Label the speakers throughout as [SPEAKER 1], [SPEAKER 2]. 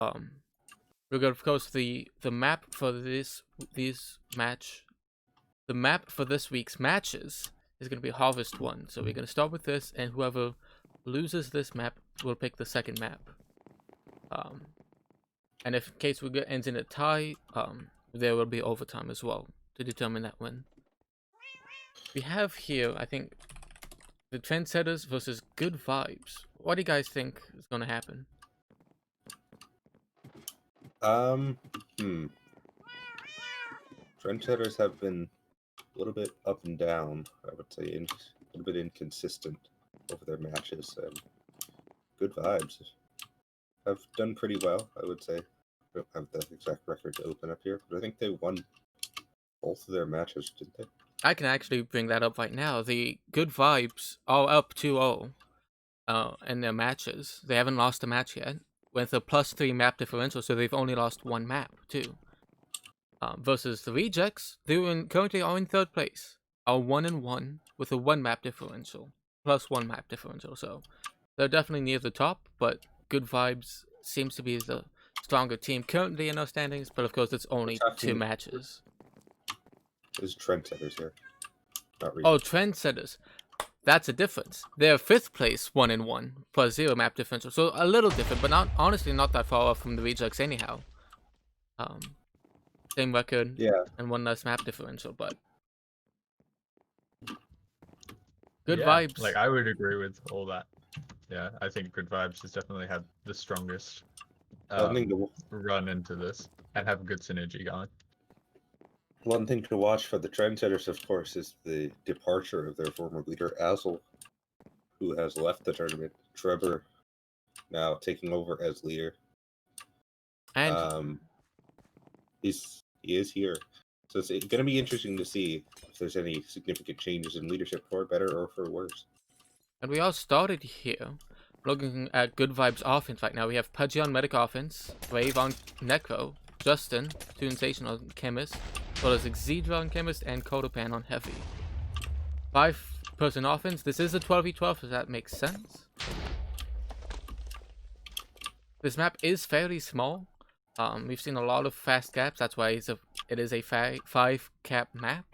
[SPEAKER 1] we're gonna, of course, the map for this match. The map for this week's matches is gonna be Harvest 1. So we're gonna start with this, and whoever loses this map will pick the second map. And if in case we ends in a tie, there will be overtime as well to determine that win. We have here, I think, the Trendsetters versus Good Vibes. What do you guys think is gonna happen?
[SPEAKER 2] Trendsetters have been a little bit up and down, I would say, a little bit inconsistent over their matches. And Good Vibes have done pretty well, I would say. I don't have the exact record to open up here, but I think they won both of their matches, didn't they?
[SPEAKER 1] I can actually bring that up right now. The Good Vibes are up 2-0 in their matches. They haven't lost a match yet, with a +3 map differential, so they've only lost one map too. Versus the Rejects, they currently are in 3rd place, are 1-1 with a 1 map differential, +1 map differential. So they're definitely near the top, but Good Vibes seems to be the stronger team currently in our standings. But of course, it's only 2 matches.
[SPEAKER 2] There's Trendsetters here. Not
[SPEAKER 1] Oh, Trendsetters. That's a difference. They're 5th place, 1-1 plus 0 map differential. So a little different, but honestly not that far off from the Rejects anyhow. Same record,
[SPEAKER 2] yeah,
[SPEAKER 1] and 1 less map differential, but Good Vibes.
[SPEAKER 3] Like, I would agree with all that. Yeah, I think Good Vibes has definitely had the strongest run into this and have a good synergy going.
[SPEAKER 2] One thing to watch for the Trendsetters, of course, is the departure of their former leader, Azel, who has left the tournament. Trevor now taking over as leader.
[SPEAKER 1] And
[SPEAKER 2] he is here. So it's going to be interesting to see if there's any significant changes in leadership for better or for worse.
[SPEAKER 1] And we all started here looking at Good Vibes offense right now. We have Pudgy on Medic offense, Rave on Necro, Justin, Toonsation on Chemist, as well as Xedra on Chemist, and Kodopan on Heavy. 5-person offense. This is a 12v12, so that makes sense. This map is fairly small. We've seen a lot of fast caps. That's why it is a 5-cap map.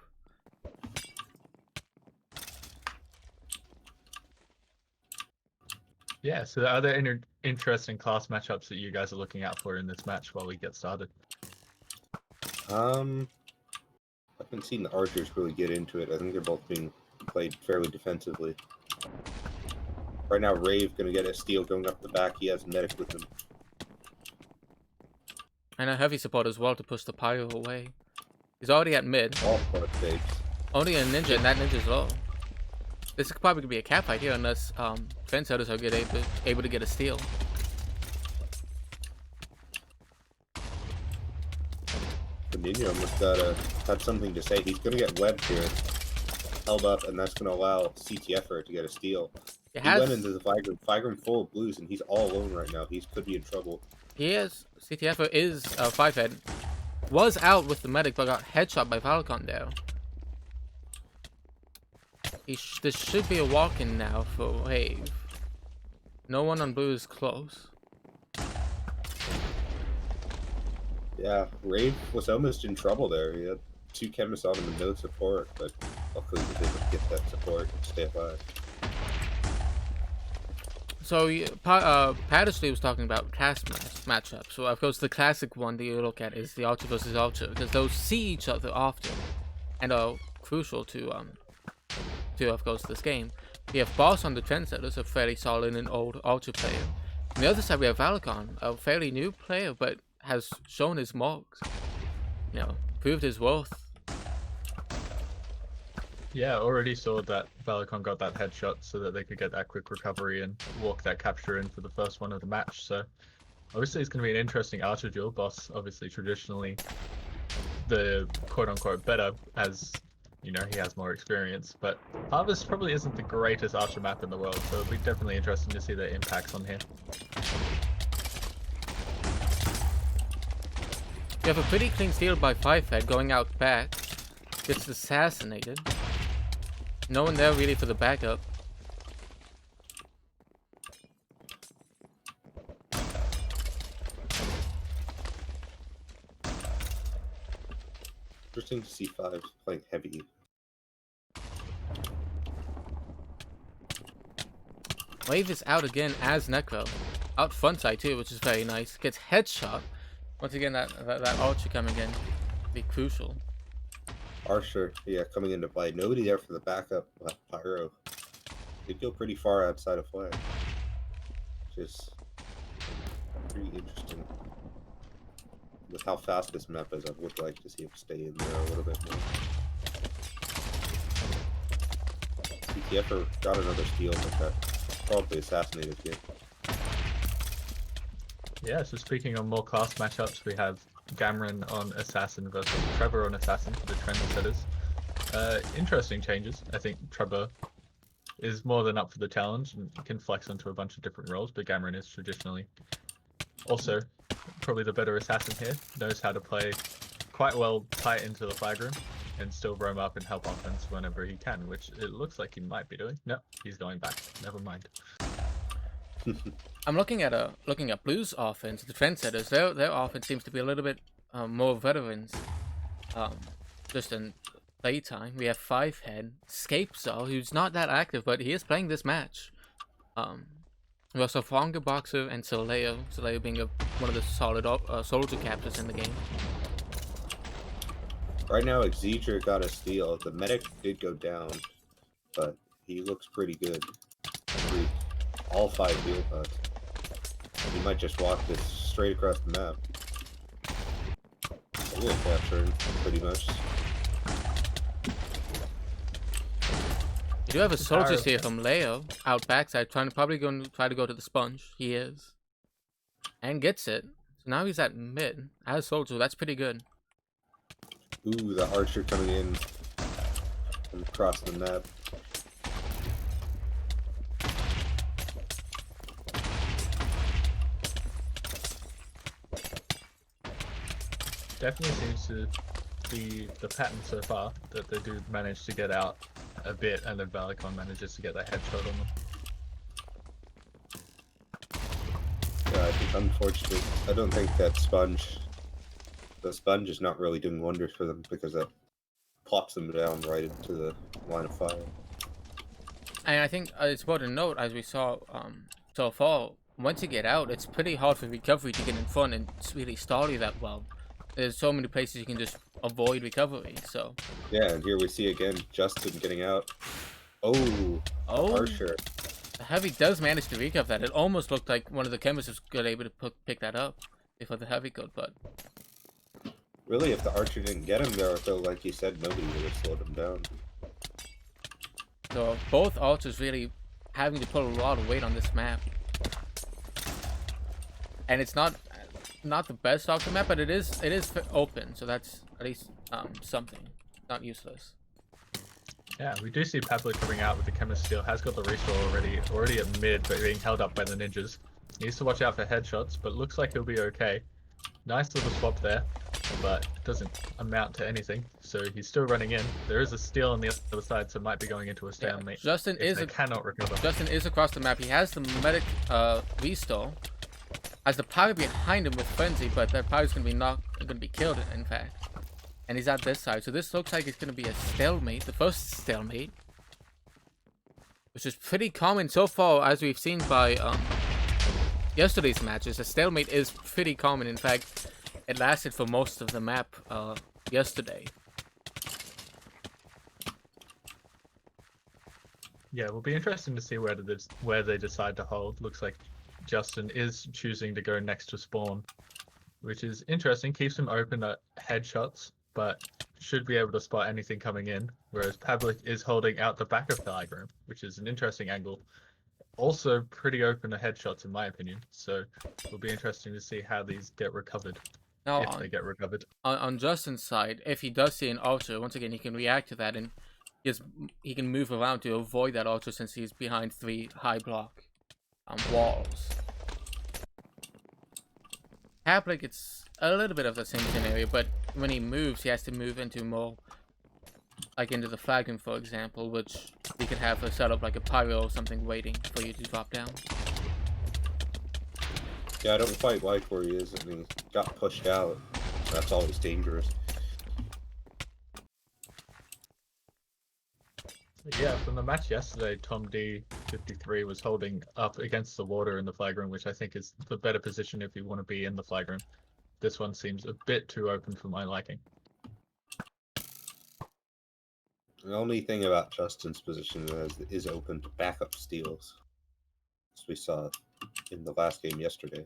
[SPEAKER 3] Yeah, so are there interesting class matchups that you guys are looking out for in this match while we get started?
[SPEAKER 2] I haven't seen the archers really get into it. I think they're both being played fairly defensively. Right now, Rave going to get a steal going up the back. He has Medic with him.
[SPEAKER 1] And a Heavy support as well to push the Pyro away. He's already at mid.
[SPEAKER 2] All part takes.
[SPEAKER 1] Only a Ninja, and that Ninja's low. This is probably going to be a cap fight here unless Trendsetters are able to get a steal.
[SPEAKER 2] The Ninja almost had something to say. He's going to get webbed here. Held up, and that's going to allow CTFer to get a steal. He went into the Vigram full of blues, and he's all alone right now. He could be in trouble.
[SPEAKER 1] He is. CTFer is 5-head. Was out with the medic, but got headshot by Falcon there. This should be a walk-in now for Wave. No one on blue is close.
[SPEAKER 2] Yeah, Rave was almost in trouble there. He had 2 chemists on him and no support, but luckily he was able to get that support and stay alive.
[SPEAKER 1] So, Pattersley was talking about class matchups. So, of course, the classic one that you look at is the Archer versus Archer, because those see each other often and are crucial to of course, this game. We have Boss on the Trendsetters, a fairly solid and old Archer player. On the other side, we have Valakon, a fairly new player, but has shown his marks. You know, proved his worth.
[SPEAKER 3] Yeah, already saw that Valakon got that headshot so that they could get that quick recovery and walk that capture in for the first one of the match. So obviously it's going to be an interesting Archer duel. Boss, obviously traditionally the quote-unquote better, as you know, he has more experience. But Harvest probably isn't the greatest Archer map in the world, so it'll be definitely interesting to see the impacts on here.
[SPEAKER 1] You have a pretty clean steal by 5-head going out back. Gets assassinated. No one there really for the backup.
[SPEAKER 2] Interesting to see five playing heavy.
[SPEAKER 1] Wave is out again as Necro. Out front side too, which is very nice. Gets headshot. Once again, that archer coming in. Be crucial.
[SPEAKER 2] Archer, yeah, coming into play. Nobody there for the backup. Pyro. They go pretty far outside of flag. Which is pretty interesting. With how fast this map is, I would like to see him stay in there a little bit more. CTF got another steal, but that probably assassinated here.
[SPEAKER 3] Yeah, so speaking on more class matchups, we have Gamron on Assassin versus Trevor on Assassin for the Trendsetters. Interesting changes. I think Trevor is more than up for the challenge and can flex onto a bunch of different roles, but Gamron is traditionally also probably the better assassin here. Knows how to play quite well tight into the flag room and still roam up and help offense whenever he can, which it looks like he might be doing. No, he's going back. Never mind.
[SPEAKER 1] I'm looking at Blue's offense, the Trendsetters. Their offense seems to be a little bit more veterans. Just in playtime, we have Fivehead, Scapesol, who's not that active, but he is playing this match. We also have Longer Boxer and Soleo. Soleo being one of the solid soldier captures in the game.
[SPEAKER 2] Right now, Xedra got a steal. The medic did go down, but he looks pretty good. All 5 heal pods. He might just walk this straight across the map. A little captured, pretty much.
[SPEAKER 1] You do have a soldier here from Leo out backside, probably going to try to go to the sponge. He is, and gets it. So now he's at mid as soldier. That's pretty good.
[SPEAKER 2] Ooh, the archer coming in from across the map.
[SPEAKER 3] Definitely seems to be the pattern so far that they do manage to get out a bit, and then Valicon manages to get that headshot on them.
[SPEAKER 2] Yeah, I think unfortunately, I don't think that the sponge is not really doing wonders for them because that plops them down right into the line of fire.
[SPEAKER 1] And I think it's important to note, as we saw so far, once you get out, it's pretty hard for recovery to get in front and really stall you that well. There's so many places you can just avoid recovery, so.
[SPEAKER 2] Yeah, and here we see again Justin getting out. Oh, Archer.
[SPEAKER 1] The Heavy does manage to recover that. It almost looked like one of the chemists was able to pick that up before the Heavy got, but.
[SPEAKER 2] Really, if the Archer didn't get him there, I feel like you said nobody would have slowed him down.
[SPEAKER 1] So both archers really having to put a lot of weight on this map. And it's not the best off the map, but it is open, so that's at least something, not useless.
[SPEAKER 3] Yeah, we do see Pavlik coming out with the chemist steal. Has got the restore already at mid, but being held up by the ninjas. Needs to watch out for headshots, but looks like he'll be okay. Nice little swap there, but it doesn't amount to anything. So he's still running in. There is a steal on the other side, so might be going into a stalemate.
[SPEAKER 1] Yeah, Justin
[SPEAKER 3] cannot recover.
[SPEAKER 1] Justin is across the map. He has the medic restore. Has the power behind him with Frenzy, but that power is going to be killed, in fact. And he's at this side, so this looks like it's going to be a stalemate, the first stalemate. Which is pretty common so far, as we've seen by yesterday's matches. A stalemate is pretty common. In fact, it lasted for most of the map yesterday.
[SPEAKER 3] Yeah, it will be interesting to see where they decide to hold. Looks like Justin is choosing to go next to spawn, which is interesting. Keeps him open at headshots, but should be able to spot anything coming in. Whereas Pavlik is holding out the back of the high ground, which is an interesting angle. Also pretty open to headshots in my opinion. So it'll be interesting to see how these get recovered.
[SPEAKER 1] Now,
[SPEAKER 3] if they get recovered.
[SPEAKER 1] On Justin's side, if he does see an archer, once again he can react to that, and he can move around to avoid that archer since he's behind 3 high block walls. Pavlik, it's a little bit of the same scenario, but when he moves, he has to move into more, like into the flag room, for example, which he could have a setup like a pyro or something waiting for you to drop down.
[SPEAKER 2] Yeah, I don't quite like where he is. I mean, he got pushed out. That's always dangerous.
[SPEAKER 3] Yeah, from the match yesterday, Tom D53 was holding up against the water in the flag room, which I think is the better position if you want to be in the flag room. This one seems a bit too open for my liking.
[SPEAKER 2] The only thing about Justin's position is open to backup steals, as we saw in the last game yesterday.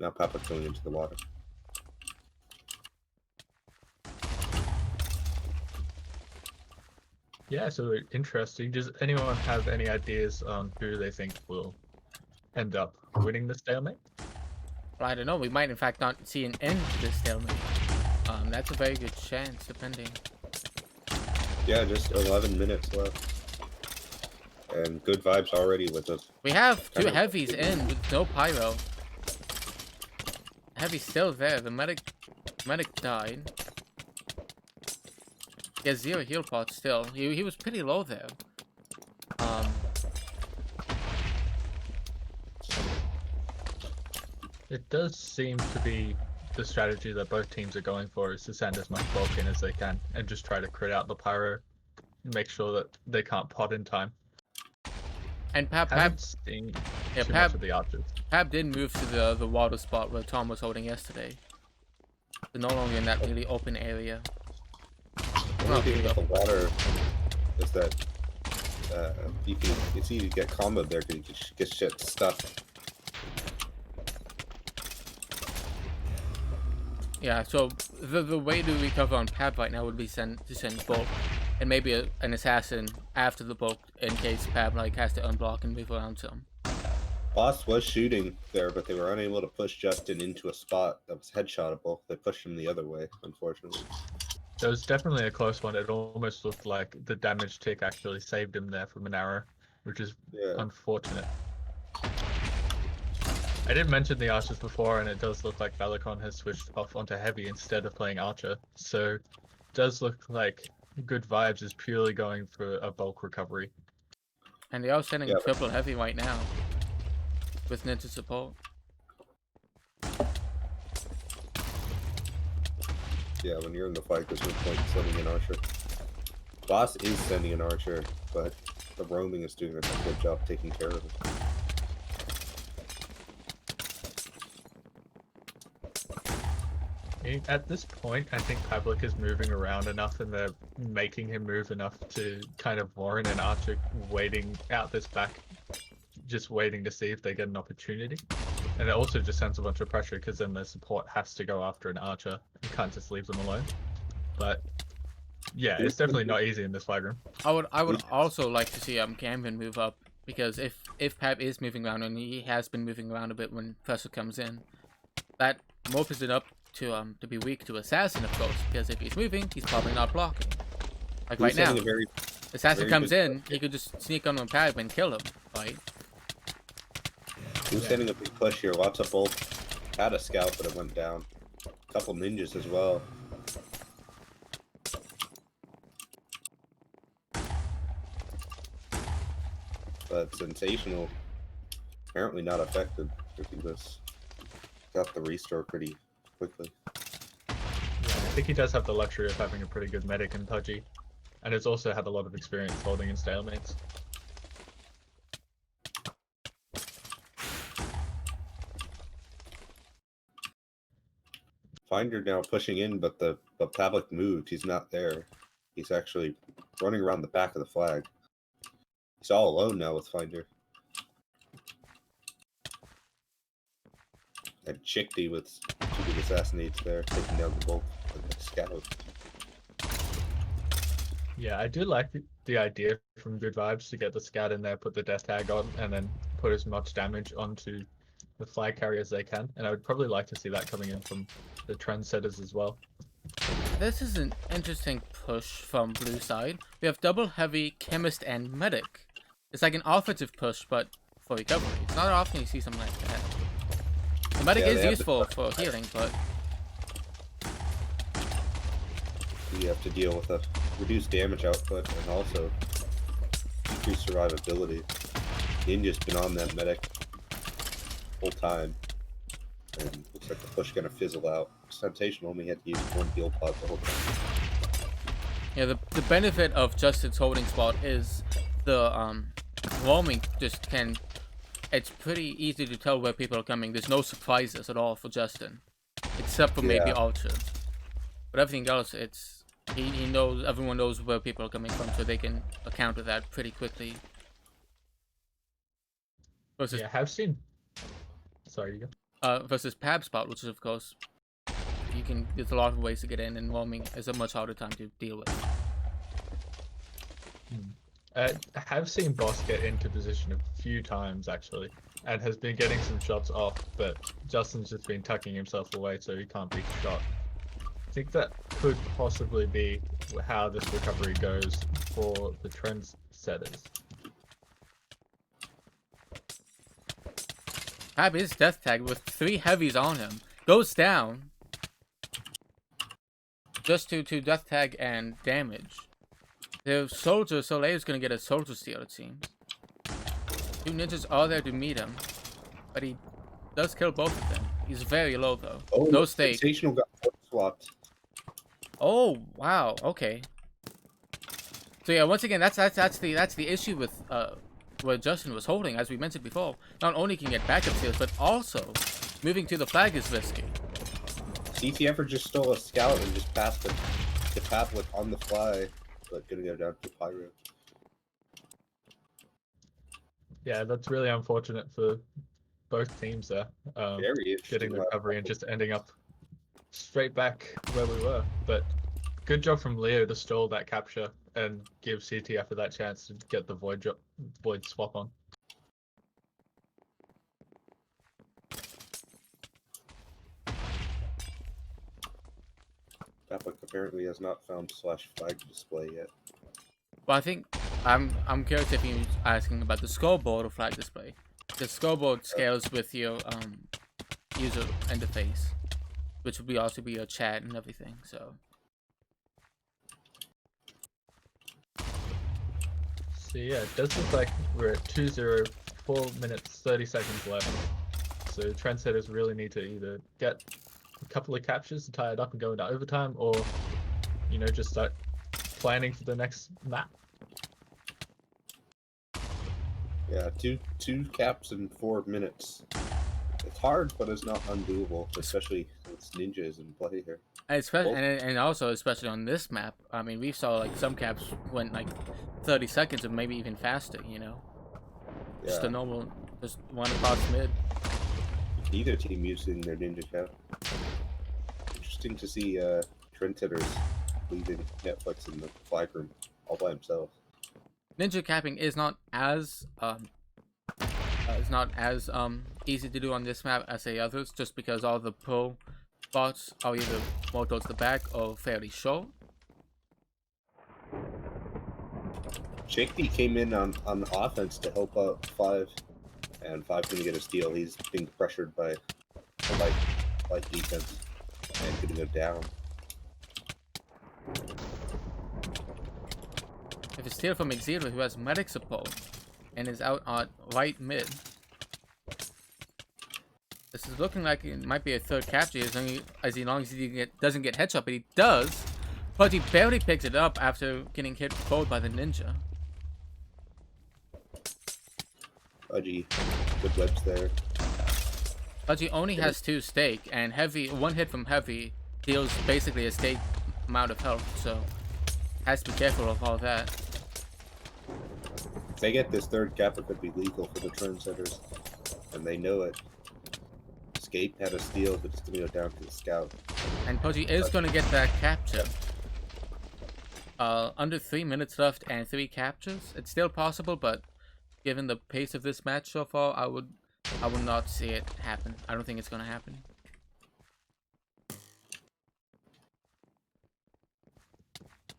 [SPEAKER 2] Now Papa's going into the water.
[SPEAKER 3] Yeah, so interesting. Does anyone have any ideas on who they think will end up winning the stalemate?
[SPEAKER 1] Well, I don't know. We might, in fact, not see an end to this stalemate. That's a very good chance, depending.
[SPEAKER 2] Yeah, just 11 minutes left. And good vibes already with us.
[SPEAKER 1] We have two heavies in with no pyro. Heavy's still there. The medic died. He has 0 heal pots still. He was pretty low there.
[SPEAKER 3] It does seem to be the strategy that both teams are going for, is to send as much bulk in as they can and just try to crit out the pyro and make sure that they can't pot in time.
[SPEAKER 1] And Pab
[SPEAKER 3] seen too much of the archers.
[SPEAKER 1] Pab did move to the water spot where Tom was holding yesterday. They're no longer in that really open area.
[SPEAKER 2] The only thing about the water is that it's easy to get comboed there because you just get shit stuck.
[SPEAKER 1] Yeah, so the way to recover on Pab right now would be to send bulk, and maybe an assassin after the bulk in case Pab like has to unblock and move around some.
[SPEAKER 2] Boss was shooting there, but they were unable to push Justin into a spot that was headshotable. They pushed him the other way, unfortunately.
[SPEAKER 3] It was definitely a close one. It almost looked like the damage tick actually saved him there from an arrow, which is unfortunate. I did mention the archers before, and it does look like Valicon has switched off onto heavy instead of playing archer. So it does look like Good Vibes is purely going for a bulk recovery.
[SPEAKER 1] And they are sending triple heavy right now with ninja support.
[SPEAKER 2] Yeah, when you're in the fight, there's no point in sending an archer. Boss is sending an archer, but the roaming is doing a good job taking care of it.
[SPEAKER 3] At this point, I think Pavlik is moving around enough, and they're making him move enough to kind of warrant an archer waiting out this back, just waiting to see if they get an opportunity. And it also just sends a bunch of pressure, because then the support has to go after an archer. You can't just leave them alone. But yeah, it's definitely not easy in this flag room.
[SPEAKER 1] I would also like to see Camden move up, because if Pab is moving around, and he has been moving around a bit when pressure comes in, that opens it up to be weak to Assassin, of course, because if he's moving, he's probably not blocking. Like right now, Assassin comes in, he could just sneak on Pab and kill him, right?
[SPEAKER 2] Who's sending a big push here? Lots of bulk. Had a scout, but it went down. A couple ninjas as well. But Sensational, apparently not affected. Ridiculous. Got the restore pretty quickly.
[SPEAKER 3] Yeah, I think he does have the luxury of having a pretty good medic in Pudgy, and has also had a lot of experience holding in stalemates.
[SPEAKER 2] Finder now pushing in, but Pavlik moved. He's not there. He's actually running around the back of the flag. He's all alone now with Finder. And Chickty with 2 big assassinates there, taking down the bulk and the scout.
[SPEAKER 3] Yeah, I do like the idea from Good Vibes to get the scout in there, put the death tag on, and then put as much damage onto the flag carrier as they can. And I would probably like to see that coming in from the Trendsetters as well.
[SPEAKER 1] This is an interesting push from blue side. We have double heavy, chemist, and medic. It's like an offensive push, but for recovery. It's not often you see something like that. The medic is useful for healing, but
[SPEAKER 2] you have to deal with a reduced damage output and also decreased survivability. Ninja's been on that medic whole time, and looks like the push gonna fizzle out. Temptation only had to use 1 heal pod the whole time.
[SPEAKER 1] Yeah, the benefit of Justin's holding spot is the roaming just can. It's pretty easy to tell where people are coming. There's no surprises at all for Justin, except for maybe
[SPEAKER 2] Yeah.
[SPEAKER 1] Archer. But everything else, he knows, everyone knows where people are coming from, so they can account for that pretty quickly. Versus
[SPEAKER 3] Yeah, I have seen. Sorry, you go.
[SPEAKER 1] versus Pab spot, which is of course there's a lot of ways to get in, and roaming is a much harder time to deal with.
[SPEAKER 3] I have seen Boss get into position a few times actually, and has been getting some shots off, but Justin's just been tucking himself away so he can't be shot. I think that could possibly be how this recovery goes for the Trendsetters.
[SPEAKER 1] Pab is death tagged with 3 heavies on him. Goes down. Just to death tag and damage. The soldier, Soleil is going to get a soldier steal, it seems. 2 ninjas are there to meet him. But he does kill both of them. He's very low though.
[SPEAKER 2] Oh,
[SPEAKER 1] no stake.
[SPEAKER 2] Sensational got swapped.
[SPEAKER 1] Oh, wow. Okay. So yeah, once again, that's the issue with where Justin was holding, as we mentioned before. Not only can you get backup steals, but also moving to the flag is risky.
[SPEAKER 2] CTF just stole a scout and just passed it to Pavlik on the fly, but gonna go down to Pyro.
[SPEAKER 3] Yeah, that's really unfortunate for both teams there.
[SPEAKER 2] Very interesting.
[SPEAKER 3] Getting the recovery and just ending up straight back where we were. But good job from Leo to stall that capture and give CTF that chance to get the void swap on.
[SPEAKER 2] Pavlik apparently has not found /flag display yet.
[SPEAKER 1] Well, I think I'm curious if you're asking about the scoreboard or flag display. The scoreboard scales with your user interface, which would also be your chat and everything. So
[SPEAKER 3] yeah, it does look like we're at 2-0, 4 minutes 30 seconds left. So Trendsetters really need to either get a couple of captures to tie it up and go into overtime, or just start planning for the next map.
[SPEAKER 2] Yeah, two caps in 4 minutes. It's hard, but it's not undoable, especially with ninjas in play here.
[SPEAKER 1] And also especially on this map. I mean, we saw like some caps went like 30 seconds or maybe even faster. Just a normal, just one across mid.
[SPEAKER 2] Either team using their ninja cap. Interesting to see Trendsetters leaving Netflix in the flag room all by himself.
[SPEAKER 1] Ninja capping is not as easy to do on this map as the others, just because all the pro spots are either more towards the back or fairly short.
[SPEAKER 2] Shakti came in on offense to help out 5, and 5 gonna get a steal. He's being pressured by the light defense and gonna go down.
[SPEAKER 1] If it's steal from Xero, who has medic support and is out on right mid. This is looking like it might be a third capture as long as he doesn't get headshot, but he does. But he barely picks it up after getting hit cold by the ninja.
[SPEAKER 2] Budgie, good webs there.
[SPEAKER 1] Budgie only has 2 stake, and heavy. One hit from heavy deals basically a stake amount of health, so has to be careful of all that.
[SPEAKER 2] If they get this third cap, it could be lethal for the Trendsetters, and they know it. Escape had a steal, but it's gonna go down to the scout.
[SPEAKER 1] And Pudgy is gonna get that capture. Under 3 minutes left and 3 captures. It's still possible, but given the pace of this match so far, I would not see it happen. I don't think it's gonna happen.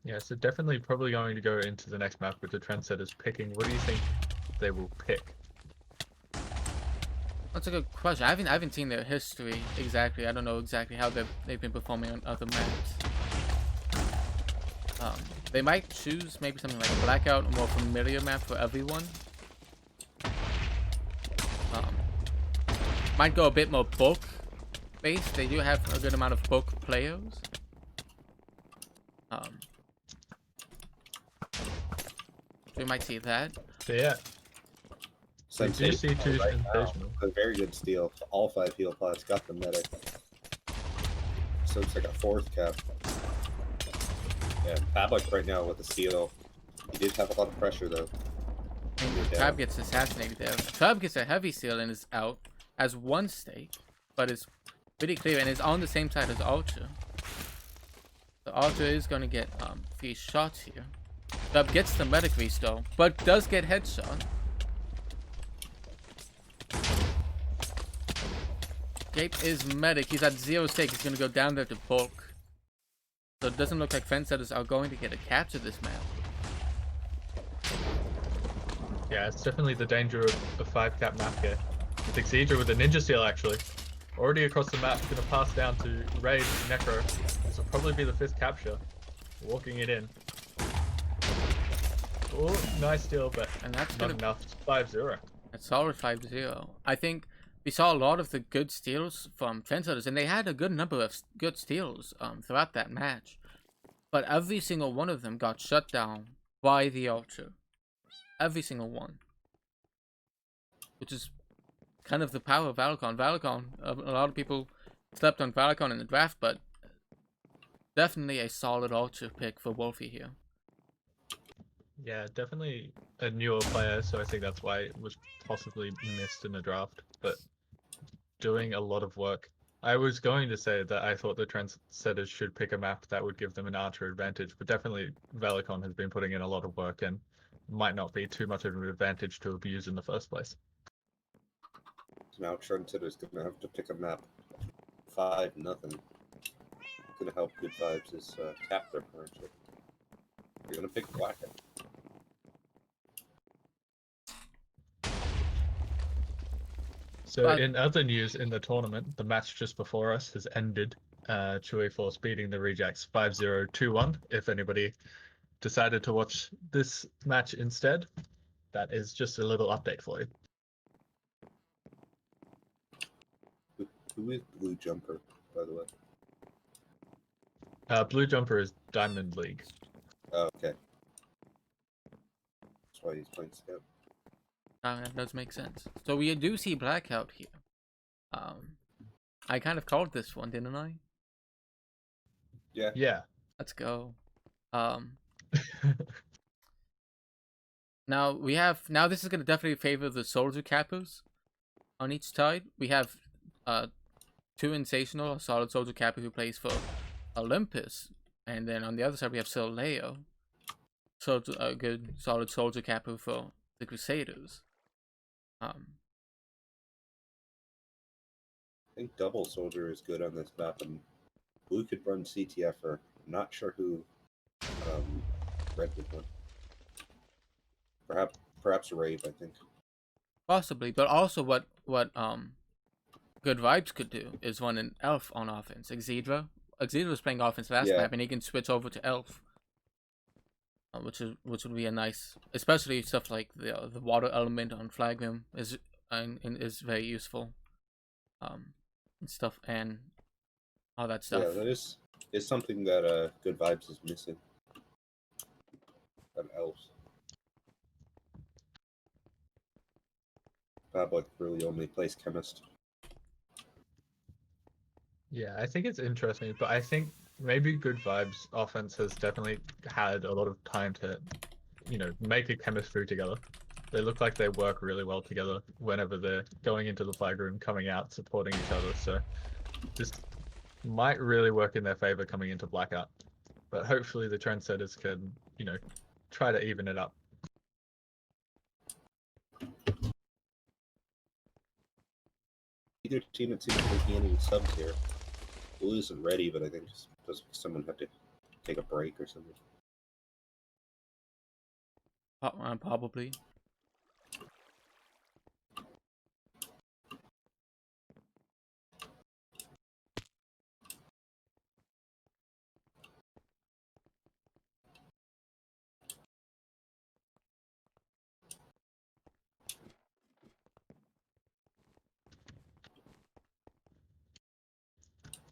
[SPEAKER 3] Yeah, so definitely probably going to go into the next map with the Trendsetters picking. What do you think they will pick?
[SPEAKER 1] That's a good question. I haven't seen their history exactly. I don't know exactly how they've been performing on other maps. They might choose maybe something like Blackout, a more familiar map for everyone. Might go a bit more bulk based. They do have a good amount of bulk players. We might see that.
[SPEAKER 3] So yeah, we do see two sensational.
[SPEAKER 2] A very good steal. All 5 heal pods got the medic. So it's like a 4th cap. Yeah, Pavlik right now with the steal. He did have a lot of pressure though.
[SPEAKER 1] Trab gets assassinated there. Trab gets a heavy seal and is out as 1 stake, but it's pretty clear and is on the same side as Ultra. The Ultra is going to get 3 shots here. Trab gets the medic restore, but does get headshot. Gape is medic. He's at 0 stake. He's going to go down there to bulk. So it doesn't look like Trendsetters are going to get a capture this map.
[SPEAKER 3] Yeah, it's definitely the danger of a 5-cap map here. Exedra with a ninja seal actually. Already across the map, gonna pass down to Raid Necro. This will probably be the 5th capture. Walking it in. Oh, nice steal, but
[SPEAKER 1] And that's
[SPEAKER 3] not
[SPEAKER 1] gonna
[SPEAKER 3] enough. 5-0.
[SPEAKER 1] a solid 5-0. I think we saw a lot of the good steals from Trendsetters, and they had a good number of good steals throughout that match. But every single one of them got shut down by the Ultra. Every single one. Which is kind of the power of Valacon. Valacon, a lot of people slept on Valacon in the draft, but definitely a solid Ultra pick for Wolfie here.
[SPEAKER 3] Yeah, definitely a newer player, so I think that's why it was possibly missed in the draft. But doing a lot of work. I was going to say that I thought the Trendsetters should pick a map that would give them an Archer advantage, but definitely Valacon has been putting in a lot of work and might not be too much of an advantage to abuse in the first place.
[SPEAKER 2] Now Trendsetter's gonna have to pick a map. 5-0. Gonna help Good Vibes is cap their partnership. You're gonna pick Blackout.
[SPEAKER 3] So in other news in the tournament, the match just before us has ended. Chewy Force beating the Rejects 5-0, 2-1. If anybody decided to watch this match instead, that is just a little update for you.
[SPEAKER 2] Who is Blue Jumper, by the way?
[SPEAKER 3] Blue Jumper is Diamond League.
[SPEAKER 2] Oh, okay. That's why he's playing Scout.
[SPEAKER 1] That does make sense. So we do see Blackout here. I kind of called this one, didn't I?
[SPEAKER 2] Yeah.
[SPEAKER 3] Yeah.
[SPEAKER 1] Let's go. Now this is gonna definitely favor the soldier cappers on each side. We have 2 Sensational, a solid soldier capper who plays for Olympus, and then on the other side we have Soleo, so a good solid soldier capper for the Crusaders.
[SPEAKER 2] I think Double Soldier is good on this map, and Blue could run CTF, or I'm not sure who Red would run. Perhaps Rave, I think.
[SPEAKER 1] Possibly, but also what Good Vibes could do is run an Elf on offense. Exedra was playing offense last map, and he can switch over to Elf, which would be a nice, especially stuff like the water element on Flagrim is very useful, and stuff and all that stuff.
[SPEAKER 2] Yeah, that is something that Good Vibes is missing. An Elves. Pavlik really only plays Chemist.
[SPEAKER 3] Yeah, I think it's interesting, but I think maybe Good Vibes offense has definitely had a lot of time to, make a chemistry together. They look like they work really well together whenever they're going into the flag room, coming out, supporting each other. So this might really work in their favor coming into Blackout. But hopefully the Trendsetters can, try to even it up.
[SPEAKER 2] Either team it seems to be any subs here. Blue isn't ready, but I think just someone had to take a break or something.
[SPEAKER 1] Probably.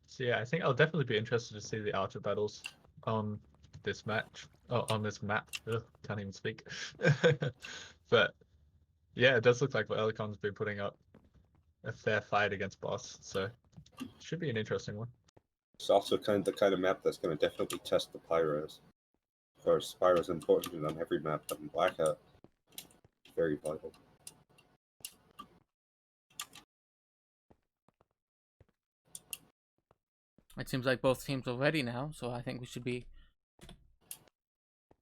[SPEAKER 3] So yeah, I think I'll definitely be interested to see the Archer battles. this match. Oh, on this map. Ugh, can't even speak. But yeah, it does look like Valicon's been putting up a fair fight against Boss, so should be an interesting one.
[SPEAKER 2] It's also the kind of map that's going to definitely test the pyros. Of course, pyro's important on every map, but in Blackout, very vital.
[SPEAKER 1] It seems like both teams are ready now, so I think we should be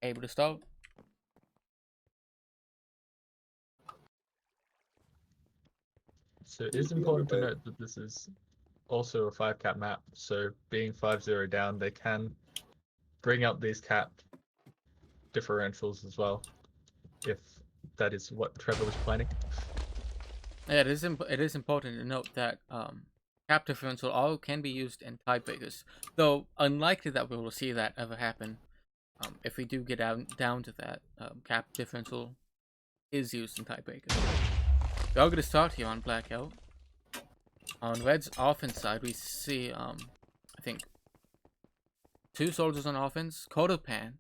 [SPEAKER 1] able to start.
[SPEAKER 3] So it is important to note that this is also a 5-cap map, so being 5-0 down, they can bring up these cap differentials as well, if that is what Trevor was planning.
[SPEAKER 1] Yeah, it is important to note that cap differential all can be used in tiebreakers, though unlikely that we will see that ever happen. If we do get down to that, cap differential is used in tiebreakers. We are going to start here on Blackout. On Red's offense side, we see I think 2 soldiers on offense, Kodopan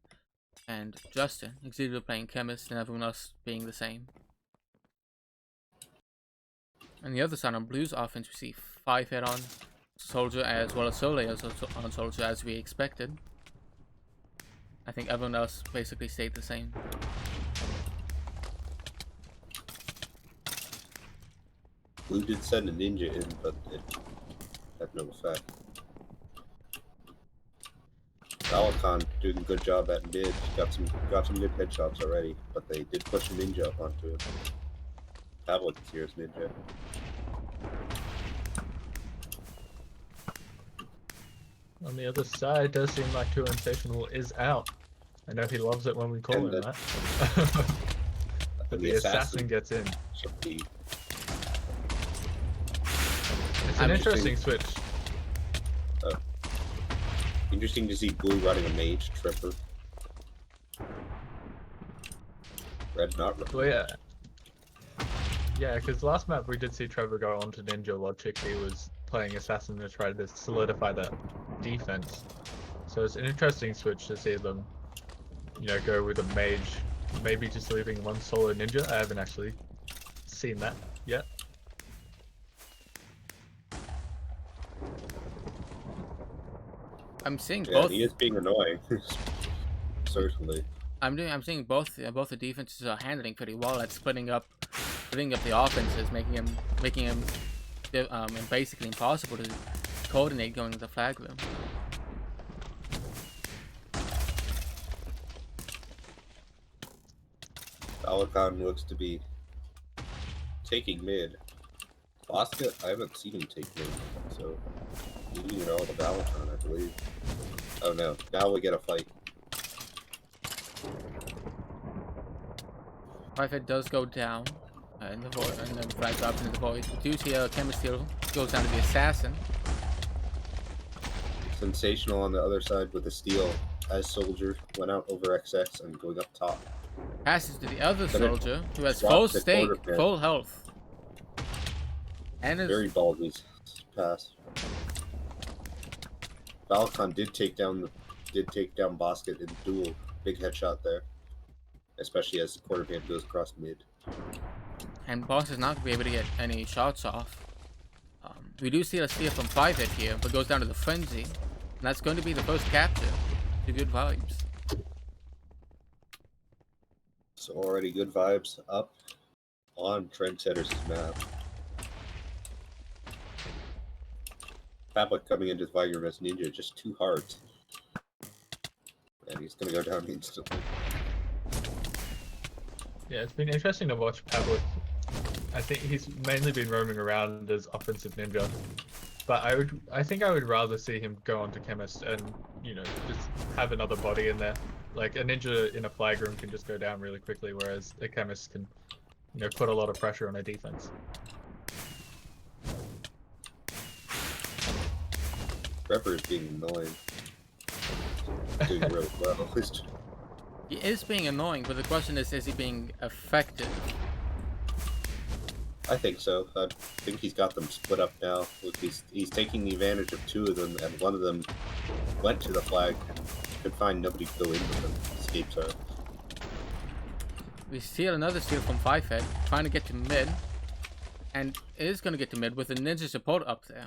[SPEAKER 1] and Justin, Exeter playing Chemist and everyone else being the same. On the other side, on Blue's offense, we see 5 head on Soldier as well as Soleil on Soldier as we expected. I think everyone else basically stayed the same.
[SPEAKER 2] Blue did send a ninja in, but it had no effect. Valicon doing a good job at mid. Got some good headshots already, but they did push a ninja up onto him. Tablet is here as ninja.
[SPEAKER 3] On the other side, it does seem like Sensational is out. I know he loves it when we call him that. But the assassin gets in. It's an interesting switch.
[SPEAKER 2] Interesting to see Blue running a mage tripper. Red not running.
[SPEAKER 3] Well, yeah. Yeah, because last map we did see Trevor go on to Ninja Logic. He was playing Assassin to try to solidify that defense. So it's an interesting switch to see them, you know, go with a mage, maybe just leaving one solo ninja. I haven't actually seen that yet.
[SPEAKER 1] I'm seeing
[SPEAKER 2] Yeah,
[SPEAKER 1] both.
[SPEAKER 2] he is being annoying. Certainly.
[SPEAKER 1] I'm seeing both the defenses are handling pretty well at splitting up the offenses, making him basically impossible to coordinate going to the flag room.
[SPEAKER 2] Valicon looks to be taking mid. Basket, I haven't seen him take mid, so leading it all to Valicon, I believe. Oh no, now we get a fight.
[SPEAKER 1] Private does go down in the void, and then flag drops into the void. We do see a Chemist steal goes down to the assassin.
[SPEAKER 2] Sensational on the other side with a steal as Soldier went out over XX and going up top.
[SPEAKER 1] Passes to the other
[SPEAKER 2] But
[SPEAKER 1] soldier who has
[SPEAKER 2] dropped
[SPEAKER 1] full
[SPEAKER 2] the
[SPEAKER 1] stake,
[SPEAKER 2] quarterback.
[SPEAKER 1] full health. And is
[SPEAKER 2] Very ballsy pass. Valicon did take down Basket in duel. Big headshot there. Especially as the quarterback goes across mid.
[SPEAKER 1] and Boss is not going to be able to get any shots off. We do see a steal from 5 hit here, but goes down to the Frenzy. And that's going to be the first capture. To good vibes.
[SPEAKER 2] So already good vibes up on Trendsetters' map. Fablik coming into the Viger as Ninja, just 2 hearts. And he's gonna go down instantly.
[SPEAKER 3] Yeah, it's been interesting to watch Pavlik. I think he's mainly been roaming around as offensive ninja, but I think I would rather see him go on to Chemist and, you know, just have another body in there. Like a ninja in a flag room can just go down really quickly, whereas a Chemist can, you know, put a lot of pressure on a defense.
[SPEAKER 2] Trevor is being annoying. Doing really well.
[SPEAKER 1] He is being annoying, but the question is he being effective?
[SPEAKER 2] I think so. I think he's got them split up now. He's taking the advantage of 2 of them, and one of them went to the flag and could find nobody to go in with them. Escapes are.
[SPEAKER 1] We steal another steal from Fivehead, trying to get to mid. And is going to get to mid with a ninja support up there.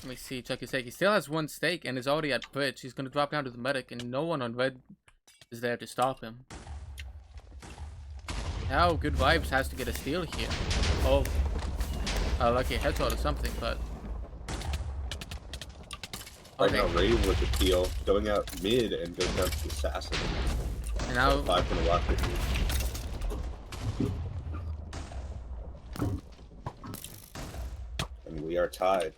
[SPEAKER 1] Let me see, Chucky Steak. He still has one stake and is already at bridge. He's going to drop down to the medic, and no one on red is there to stop him. Now, Good Vibes has to get a steal here. Oh, lucky a headshot or something, but...
[SPEAKER 2] Right now, Raven with the peel, going out mid and goes down to the assassin.
[SPEAKER 1] And now...
[SPEAKER 2] 5 gonna walk with you. And we are tied.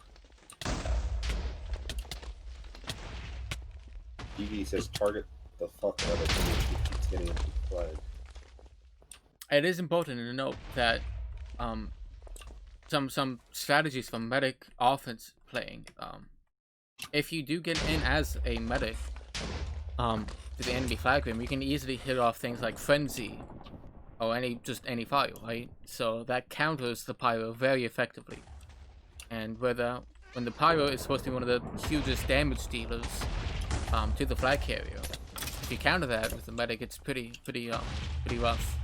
[SPEAKER 2] PV says target the fuck out of him. He's getting into the flag.
[SPEAKER 1] It is important to note that some strategies from medic offense playing. If you do get in as a medic to the enemy flag room, you can easily hit off things like frenzy or just any fire, right? So that counters the pyro very effectively. And when the pyro is supposed to be one of the hugest damage dealers to the flag carrier, if you counter that with the medic, it's pretty rough.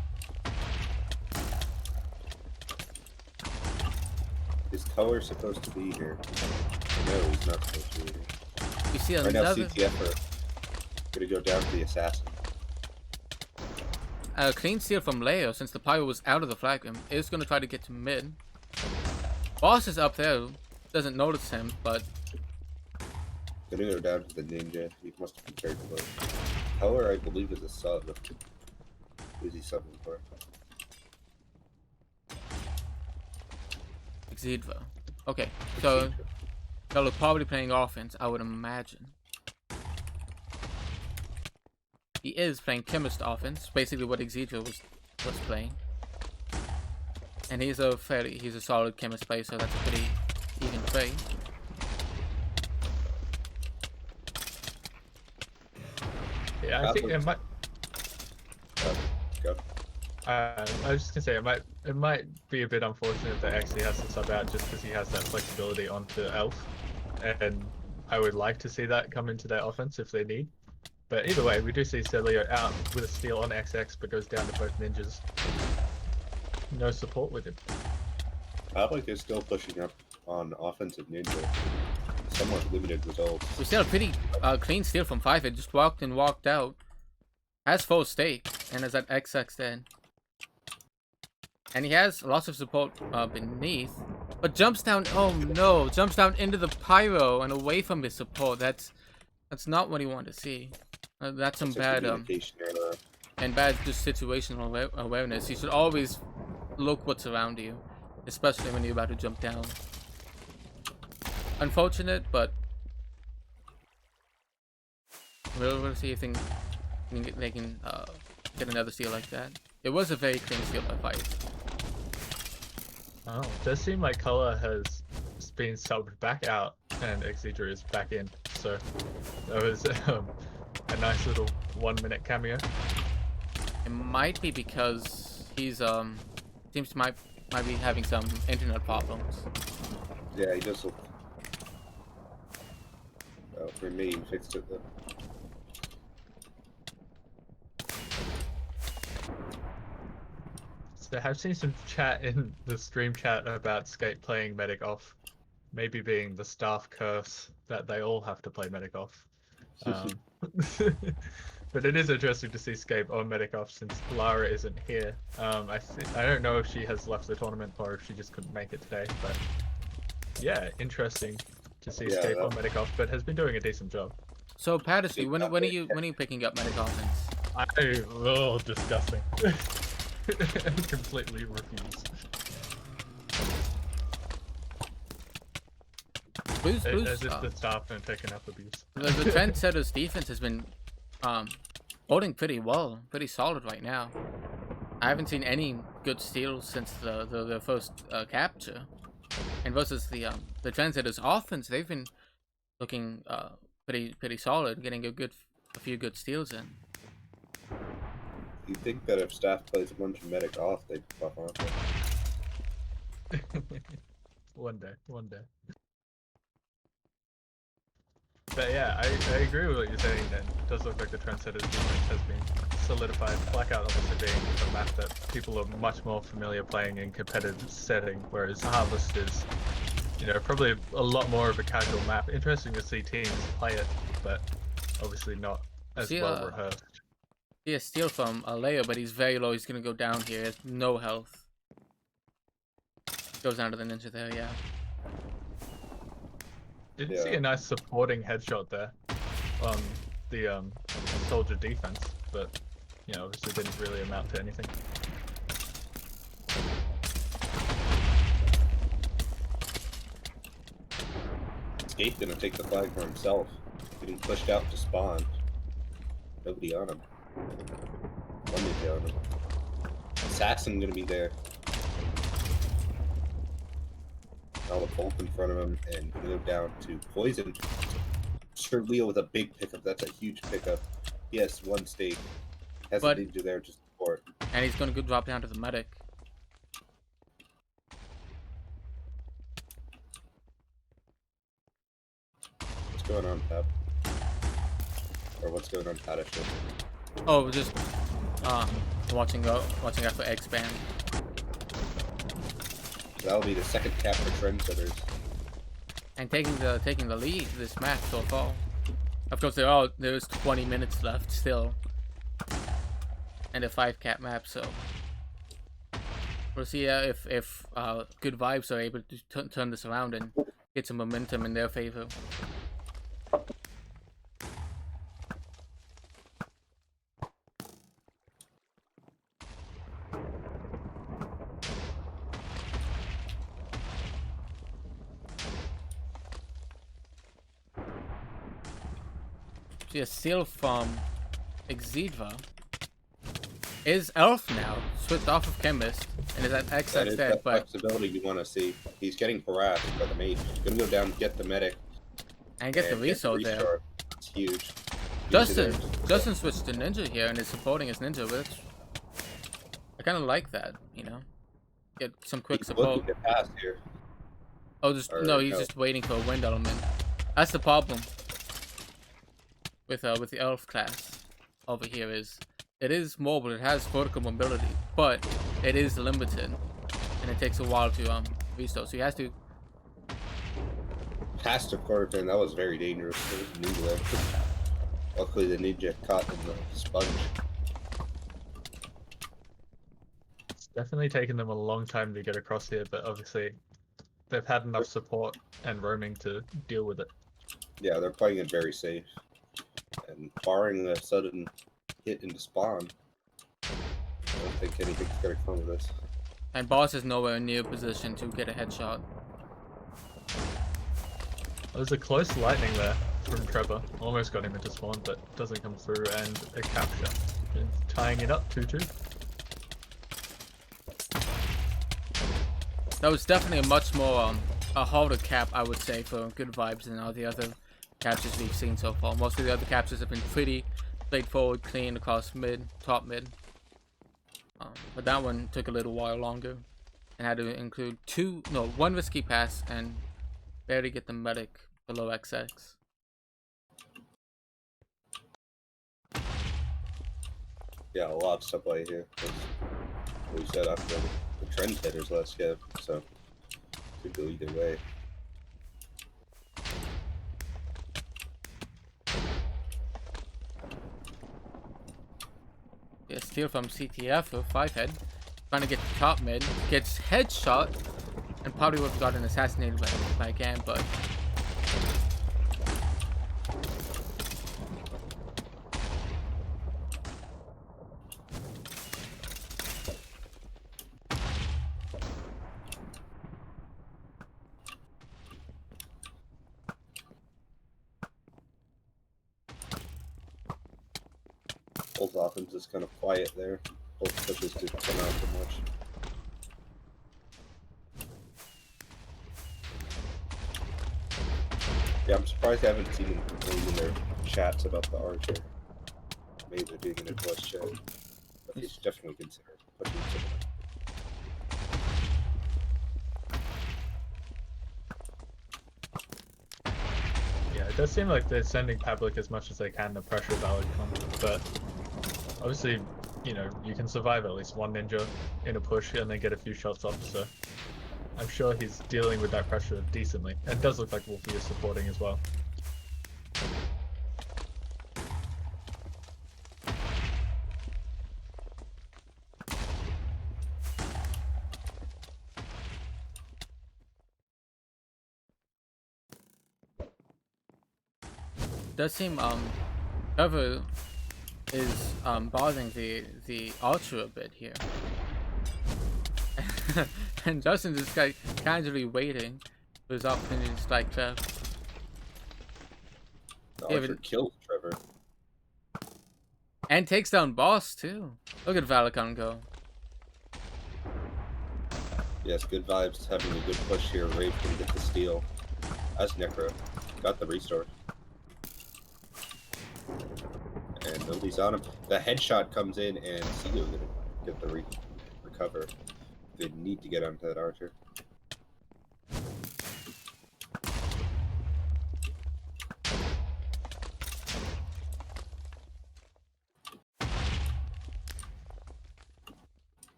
[SPEAKER 2] Is Color supposed to be here? No, he's not supposed to be here.
[SPEAKER 1] You see
[SPEAKER 2] Right now,
[SPEAKER 1] another
[SPEAKER 2] CTF are gonna go down to the assassin.
[SPEAKER 1] clean steal from Leo, since the pyro was out of the flag room, is going to try to get to mid. Boss is up there, doesn't notice him, but
[SPEAKER 2] Gonna go down to the ninja. He must have been very close. Color, I believe, is a sub. Who's he subbing for?
[SPEAKER 1] Xidva. Okay, so they'll probably playing offense, I would imagine. He is playing chemist offense, basically what Xidva was playing. And he's a solid chemist player, so that's a pretty even play.
[SPEAKER 3] Yeah, I think it might.
[SPEAKER 2] Go.
[SPEAKER 3] I was just gonna say it might be a bit unfortunate that actually has to sub out just because he has that flexibility onto Elf, and I would like to see that come into their offense if they need. But either way, we do see Celio out with a steal on XX, but goes down to both ninjas. No support with him.
[SPEAKER 2] Public is still pushing up on offensive ninja. Somewhat limited results.
[SPEAKER 1] We still a pretty clean steal from Fivehead, just walked in, walked out. Has full stake, and is at XX then. And he has lots of support beneath, but jumps down, oh no, jumps down into the pyro and away from his support. That's not what he wanted to see. That's some bad and bad just situational awareness. You should always look what's around you, especially when you're about to jump down. Unfortunate, but we'll see if they can get another steal like that. It was a very clean steal by Five.
[SPEAKER 3] Oh, it does seem like Color has been subbed back out and Exedra is back in. So that was a nice little 1 minute cameo.
[SPEAKER 1] It might be because he's seems to might be having some internet problems.
[SPEAKER 2] Yeah, he does look. Oh, for me, he fixed it though.
[SPEAKER 3] So I've seen some chat in the stream chat about Skate playing medic off, maybe being the staff curse that they all have to play medic off. But it is interesting to see Scape on medic off since Lara isn't here. I don't know if she has left the tournament or if she just couldn't make it today, but yeah, interesting to see Scape on medic off, but has been doing a decent job.
[SPEAKER 1] So Patterson, when are you picking up medic offense?
[SPEAKER 3] Disgusting. Completely refuse.
[SPEAKER 1] Blues,
[SPEAKER 3] as if the staff don't take enough abuse.
[SPEAKER 1] The Trendsetters defense has been holding pretty well, pretty solid right now. I haven't seen any good steals since the first capture. And versus the Trendsetters offense, they've been looking pretty solid, getting a few good steals in.
[SPEAKER 2] You'd think that if staff plays a bunch of medic off, they'd fuck off.
[SPEAKER 3] One day. But yeah, I agree with what you're saying then. It does look like the Trendsetters defense has been solidified. Blackout obviously being a map that people are much more familiar playing in competitive setting, whereas Harvest is, you know, probably a lot more of a casual map. Interesting to see teams play it, but obviously not as
[SPEAKER 1] See,
[SPEAKER 3] well rehearsed.
[SPEAKER 1] see a steal from Aleo, but he's very low. He's gonna go down here. He has no health. Goes down to the ninja there, yeah.
[SPEAKER 3] Didn't see a nice supporting headshot there on the soldier defense, but you know, obviously didn't really amount to anything.
[SPEAKER 2] Escape gonna take the flag for himself. Getting pushed out to spawn. Nobody on him. One ninja on him. Assassin gonna be there. Now the Bolt in front of him, and gonna go down to Poison. Sir Leo with a big pickup. That's a huge pickup. Yes, one stake. Has a ninja there to support.
[SPEAKER 1] And he's gonna go drop down to the medic.
[SPEAKER 2] What's going on, Pep? Or what's going on, Pat?
[SPEAKER 1] Oh, just watching out for X-Band.
[SPEAKER 2] That'll be the second cap for Trendsetters.
[SPEAKER 1] And taking the lead this match so far. Of course, there's 20 minutes left still, and a 5-cap map. So we'll see if Good Vibes are able to turn this around and get some momentum in their favor. See a steal from Exidva. Is Elf now switched off of Chemist and is at X
[SPEAKER 2] That is
[SPEAKER 1] dead,
[SPEAKER 2] that
[SPEAKER 1] but
[SPEAKER 2] flexibility you want to see. He's getting harassed by the mage. Gonna go down, get the medic,
[SPEAKER 1] and get the reso there.
[SPEAKER 2] It's huge.
[SPEAKER 1] Justin switched to Ninja here and is supporting his Ninja, which I kind of like that, you know. Get some quick
[SPEAKER 2] He's
[SPEAKER 1] support.
[SPEAKER 2] looking to pass here.
[SPEAKER 1] Oh, he's just waiting for a wind element. That's the problem with the Elf class over here. Is it is mobile, it has vertical mobility, but it is limited, and it takes a while to restore. So he has to
[SPEAKER 2] Pass to Corrigan. That was very dangerous for the ninja. Luckily, the ninja caught in the sponge.
[SPEAKER 3] It's definitely taken them a long time to get across here, but obviously they've had enough support and roaming to deal with it.
[SPEAKER 2] Yeah, they're playing it very safe. And barring a sudden hit into spawn, I don't think anything's gonna come of this.
[SPEAKER 1] And Boss is nowhere near position to get a headshot.
[SPEAKER 3] There's a close lightning there from Trevor. Almost got him into spawn, but doesn't come through, and a capture. And tying it up 2-2.
[SPEAKER 1] That was definitely a much more a harder cap, I would say, for Good Vibes than all the other captures we've seen so far. Most of the other captures have been pretty straightforward, clean across mid, top mid. But that one took a little while longer and had to include one risky pass and barely get the medic below XX.
[SPEAKER 2] Yeah, a lot of stuff right here. We said after the Trendsetters last skip, so could go either way.
[SPEAKER 1] Yeah, steal from CTF or 5-head. Trying to get to top mid. Gets headshot. And probably would have gotten assassinated by Gan, but...
[SPEAKER 2] Both offense is kind of quiet there. Both pushes to come out too much. Yeah, I'm surprised I haven't seen them in their chats about the Archer. Maybe they're doing it in voice chat. But he's definitely considered pushing to
[SPEAKER 3] Yeah, it does seem like they're sending Pavlik as much as they can to pressure Valacon, but obviously, you know, you can survive at least one ninja in a push and then get a few shots off, so I'm sure he's dealing with that pressure decently. And it does look like Wolfie is supporting as well.
[SPEAKER 1] Does seem Trevor is bothering the Ultra a bit here. And Justin's just like casually waiting for his opportunity to strike Trev.
[SPEAKER 2] The Archer killed Trevor.
[SPEAKER 1] And takes down Boss too. Look at Valacon go.
[SPEAKER 2] Yes, good vibes. Having a good push here. Rave can get the steal. As Necro got the restore. And nobody's on him. The headshot comes in, and Seago gonna get the recover. They need to get onto that Archer.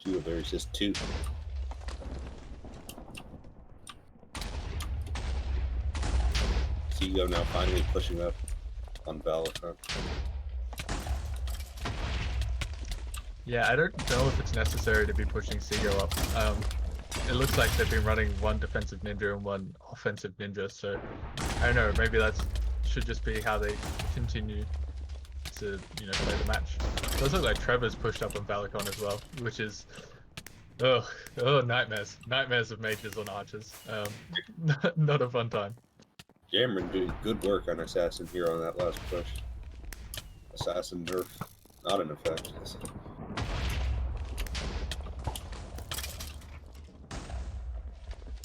[SPEAKER 2] There's just two. Seago now finally pushing up on Valacon.
[SPEAKER 3] Yeah, I don't know if it's necessary to be pushing Seago up. It looks like they've been running one defensive ninja and one offensive ninja, so I don't know, maybe that should just be how they continue to, you know, play the match. It does look like Trevor's pushed up on Valacon as well, which is nightmares. Nightmares of mages on archers. Not a fun time.
[SPEAKER 2] Cameron doing good work on Assassin here on that last push. Assassin nerf, not in effect.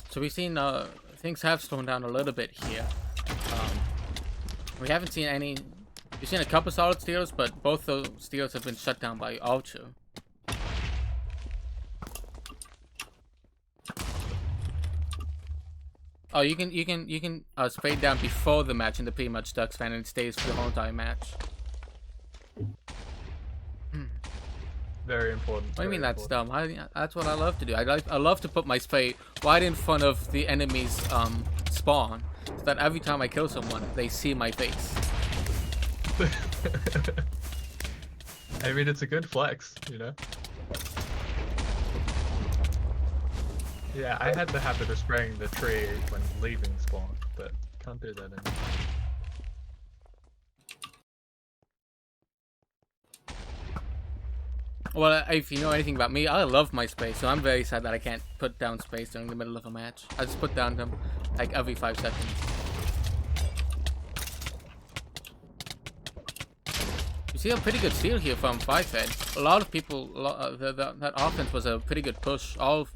[SPEAKER 1] So we've seen things have slowed down a little bit here. We haven't seen any. We've seen a couple solid steals, but both those steals have been shut down by Ultra. Oh, you can spade down before the match in the pretty much Ducks fan, and it stays for the whole entire match.
[SPEAKER 3] Very important.
[SPEAKER 1] What do you mean that's dumb? That's what I love to do. I love to put my spade right in front of the enemy's spawn, so that every time I kill someone, they see my face.
[SPEAKER 3] I mean, it's a good flex, you know? Yeah, I had the habit of spraying the tree when leaving spawn, but can't do that anymore.
[SPEAKER 1] Well, if you know anything about me, I love my space, so I'm very sad that I can't put down space during the middle of a match. I just put down them like every 5 seconds. You see a pretty good steal here from 5-Fed. A lot of people, that offense was a pretty good push. All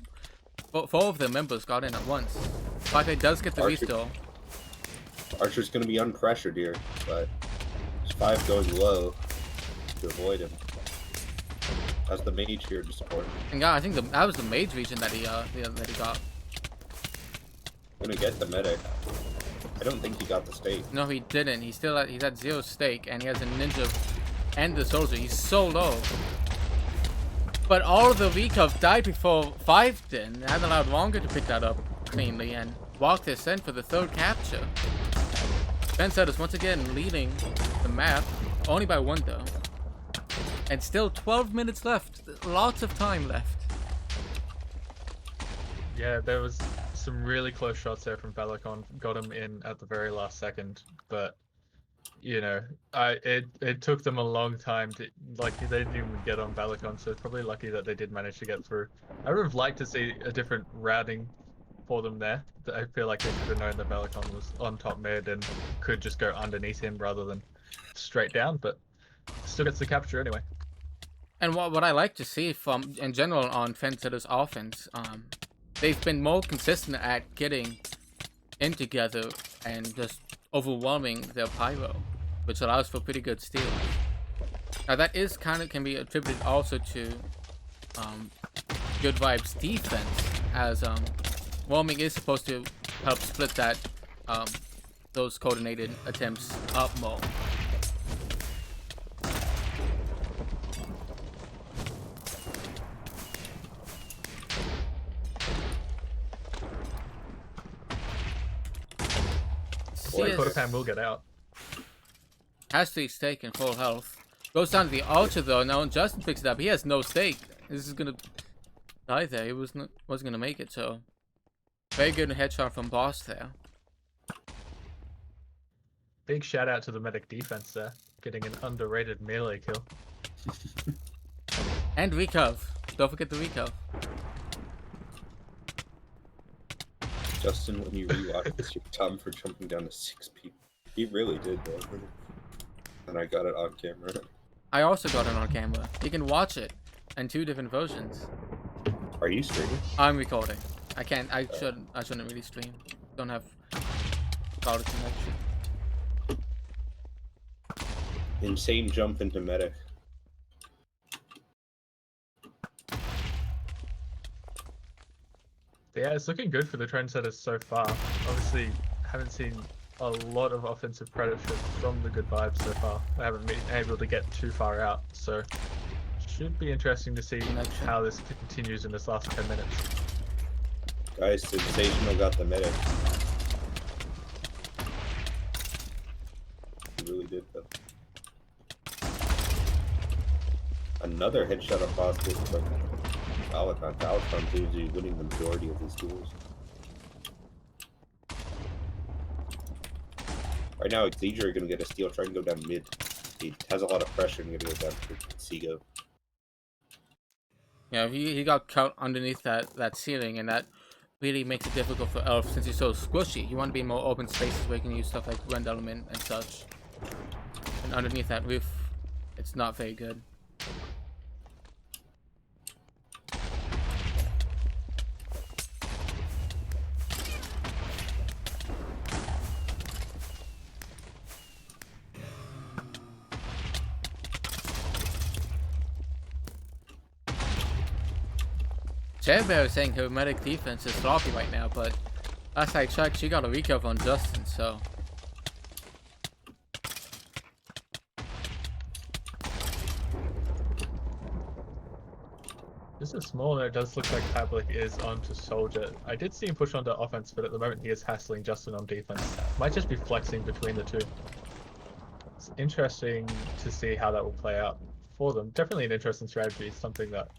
[SPEAKER 1] 4 of the members got in at once. 5-Fed does get the restore.
[SPEAKER 2] Archer's going to be unpressured here, but there's 5 going low to avoid him. That's the mage here to support him.
[SPEAKER 1] And yeah, I think that was the mage region that he got.
[SPEAKER 2] Gonna get the medic. I don't think he got the stake.
[SPEAKER 1] No, he didn't. He's at 0 stake, and he has a ninja and the soldier. He's so low. But all of the recov died before 5 did. It had allowed longer to pick that up cleanly and walk this in for the 3rd capture. Trendsetters once again leading the map, only by 1 though. And still 12 minutes left. Lots of time left.
[SPEAKER 3] Yeah, there was some really close shots there from Valacon. Got him in at the very last second, but you know, it took them a long time to, like, they didn't even get on Valacon, so it's probably lucky that they did manage to get through. I would have liked to see a different routing for them there. I feel like they should have known that Valacon was on top mid and could just go underneath him rather than straight down, but still gets the capture anyway.
[SPEAKER 1] And what I like to see from, in general, on Trendsetters offense, they've been more consistent at getting in together and just overwhelming their pyro, which allows for pretty good steals. Now that is can be attributed also to Good Vibes defense, as warming is supposed to help split that those coordinated attempts up more.
[SPEAKER 3] Boy, Kodokan will get out.
[SPEAKER 1] Has to stake in full health. Goes down to the altar though. Now when Justin picks it up, he has no stake. This is gonna die there. He wasn't gonna make it. So very good headshot from Boss there.
[SPEAKER 3] Big shout out to the medic defense there, getting an underrated melee kill.
[SPEAKER 1] And recov. Don't forget the recov.
[SPEAKER 2] Justin, when you rewatch this, you're dumb for jumping down to 6 people. He really did, though. And I got it on camera.
[SPEAKER 1] I also got it on camera. You can watch it in 2 different versions.
[SPEAKER 2] Are you streaming?
[SPEAKER 1] I'm recording. I can't. I shouldn't really stream. Don't have cloud connection.
[SPEAKER 2] Insane jump into medic.
[SPEAKER 3] Yeah, it's looking good for the Trendsetters so far. Obviously, haven't seen a lot of offensive pressure from the Good Vibes so far. They haven't been able to get too far out, so should be interesting to see how this continues in this last 10 minutes.
[SPEAKER 2] Guys, Sensational got the medic. He really did, though. Another headshot on positive from Falcon. Falcon seems to be winning the majority of these duels. Right now, Xeger are going to get a steal, try and go down mid. He has a lot of pressure and going to go down to Seago.
[SPEAKER 1] Yeah, he got caught underneath that ceiling, and that really makes it difficult for Elf since he's so squishy. You want to be in more open spaces where you can use stuff like Rend Element and such. And underneath that roof, it's not very good. Bear is saying her medic defense is sloppy right now, but last I checked, she got a recov on Justin, so.
[SPEAKER 3] Just a small note, it does look like Pavlik is onto Soldier. I did see him push onto offense, but at the moment he is hassling Justin on defense. Might just be flexing between the two. It's interesting to see how that will play out for them. Definitely an interesting strategy, something that,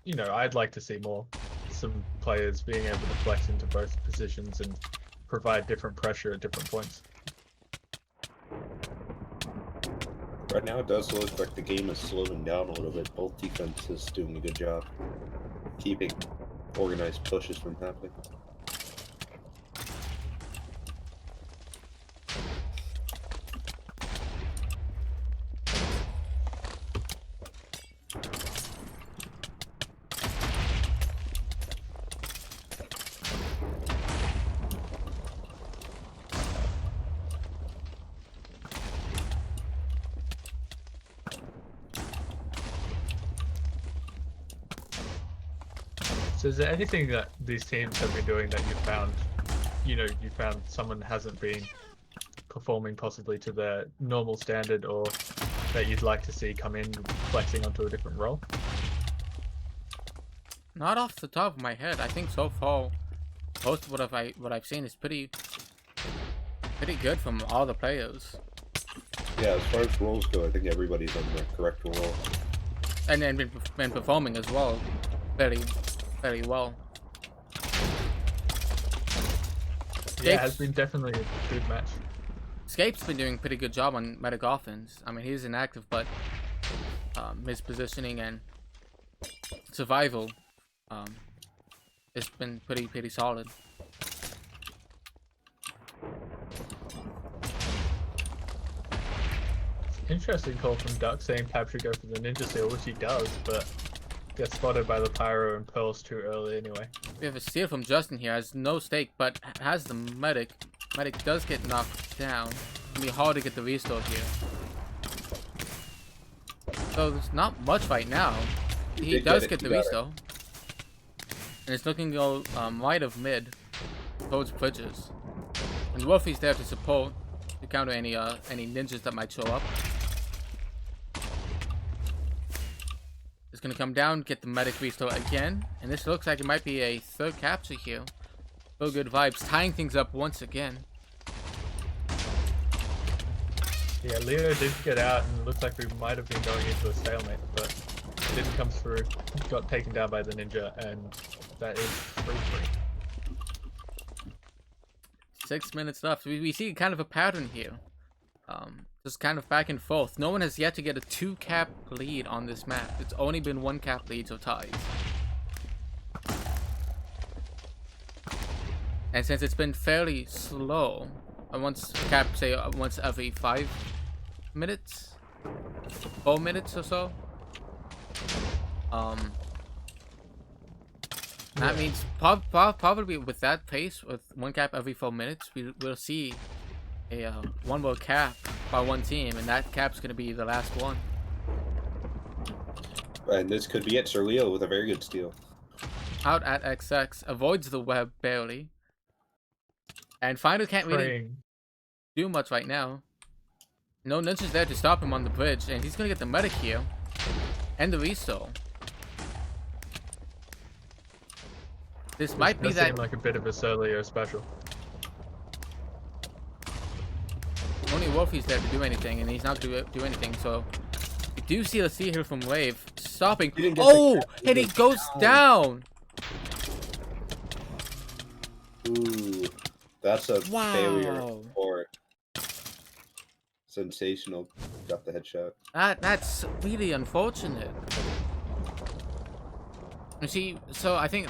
[SPEAKER 3] you know, I'd like to see more. Some players being able to flex into both positions and provide different pressure at different points.
[SPEAKER 2] Right now, it does look like the game is slowing down a little bit. Both defenses doing a good job keeping organized pushes from happening.
[SPEAKER 3] So is there anything that these teams have been doing that you found, you found someone hasn't been performing possibly to their normal standard, or that you'd like to see come in flexing onto a different role?
[SPEAKER 1] Not off the top of my head. I think so far, most of what I've seen is pretty good from all the players.
[SPEAKER 2] Yeah, as far as roles go, I think everybody's on the correct role.
[SPEAKER 1] And been performing as well, very well.
[SPEAKER 3] Yeah, it has been definitely a good match.
[SPEAKER 1] Scape's been doing a pretty good job on medic offense. I mean, he's inactive, but his positioning and survival has been pretty solid.
[SPEAKER 3] Interesting call from Duck saying Pab should go for the Ninja Seal, which he does, but gets spotted by the Pyro and Pearls too early anyway.
[SPEAKER 1] We have a steal from Justin here. Has no stake, but has the medic. Medic does get knocked down. It'll be hard to get the restore here. So there's not much right now. He does get the restore. And it's looking to go right of mid towards bridges. And Wolfie's there to support, to counter any ninjas that might show up. It's gonna come down, get the medic restore again, and this looks like it might be a third capture here. So good vibes, tying things up once again.
[SPEAKER 3] Yeah, Leo did get out, and it looks like we might have been going into a stalemate, but it didn't come through. Got taken down by the ninja, and that is 3-3.
[SPEAKER 1] 6 minutes left. We see kind of a pattern here. Just kind of back and forth. No one has yet to get a 2-cap lead on this map. It's only been 1-cap leads or ties. And since it's been fairly slow, once every 5 minutes, 4 minutes or so. That means probably with that pace, with 1 cap every 4 minutes, we'll see a 1 more cap by one team, and that cap's gonna be the last one.
[SPEAKER 2] And this could be it. Sir Leo with a very good steal.
[SPEAKER 1] Out at XX, avoids the web barely. And Finder can't really do much right now. No ninjas there to stop him on the bridge, and he's gonna get the medic here. And the restore. This might be that.
[SPEAKER 3] Seem like a bit of a solo special.
[SPEAKER 1] Only Wolfie's there to do anything, and he's not to do anything, so we do see the C here from Wave stopping. Oh, and he goes down.
[SPEAKER 2] Ooh, that's a failure for sensational. Got the headshot.
[SPEAKER 1] That's really unfortunate. You see, so I think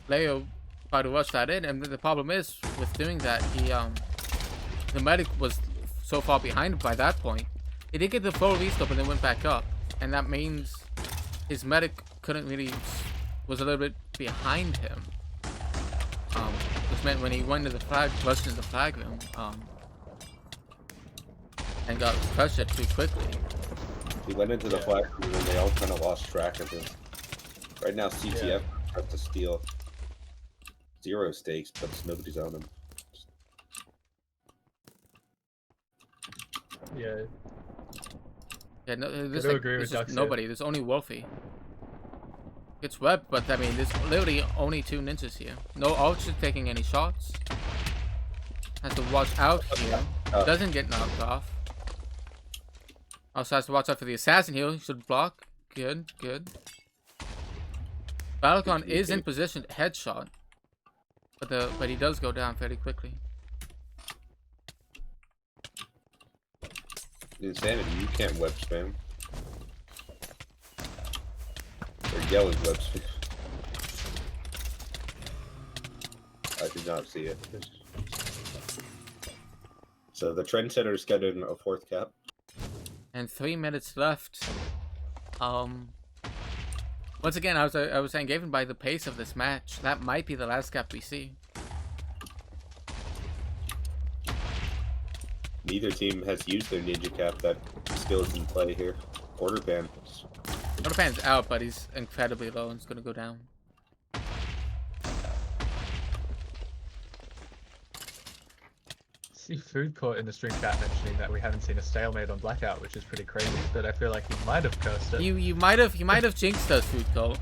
[SPEAKER 1] Leo tried to rush that in, and the problem is with doing that, the medic was so far behind by that point. He did get the full restore, but then went back up, and that means his medic couldn't really, was a little bit behind him. Which meant when he went to the flag, rushed into the flag room, and got pressured too quickly.
[SPEAKER 2] He went into the flag room, and they all kind of lost track of him. Right now, CTF has to steal 0 stakes, but nobody's on him.
[SPEAKER 3] Yeah.
[SPEAKER 1] Yeah, no, there's
[SPEAKER 3] agree with
[SPEAKER 1] just nobody. There's only Wolfie. It's web, but I mean, there's literally only 2 ninjas here. No Ultra taking any shots. Has to watch out here. Doesn't get knocked off. Also has to watch out for the assassin here. He should block. Good, good. Falcon is in position, headshot, but he does go down fairly quickly.
[SPEAKER 2] Insanity, you can't web spam. They're yelling web spam. I did not see it. So the Trendsetters got in a 4th cap.
[SPEAKER 1] And 3 minutes left. Once again, I was saying, given by the pace of this match, that might be the last cap we see.
[SPEAKER 2] Neither team has used their ninja cap. That skill is in play here. Order pan.
[SPEAKER 1] Order pan's out, but he's incredibly low and it's gonna go down.
[SPEAKER 3] See Food Court in the stream chat mentioning that we haven't seen a stalemate on Blackout, which is pretty crazy, but I feel like he might have cursed it.
[SPEAKER 1] You might have jinxed us, Food Court.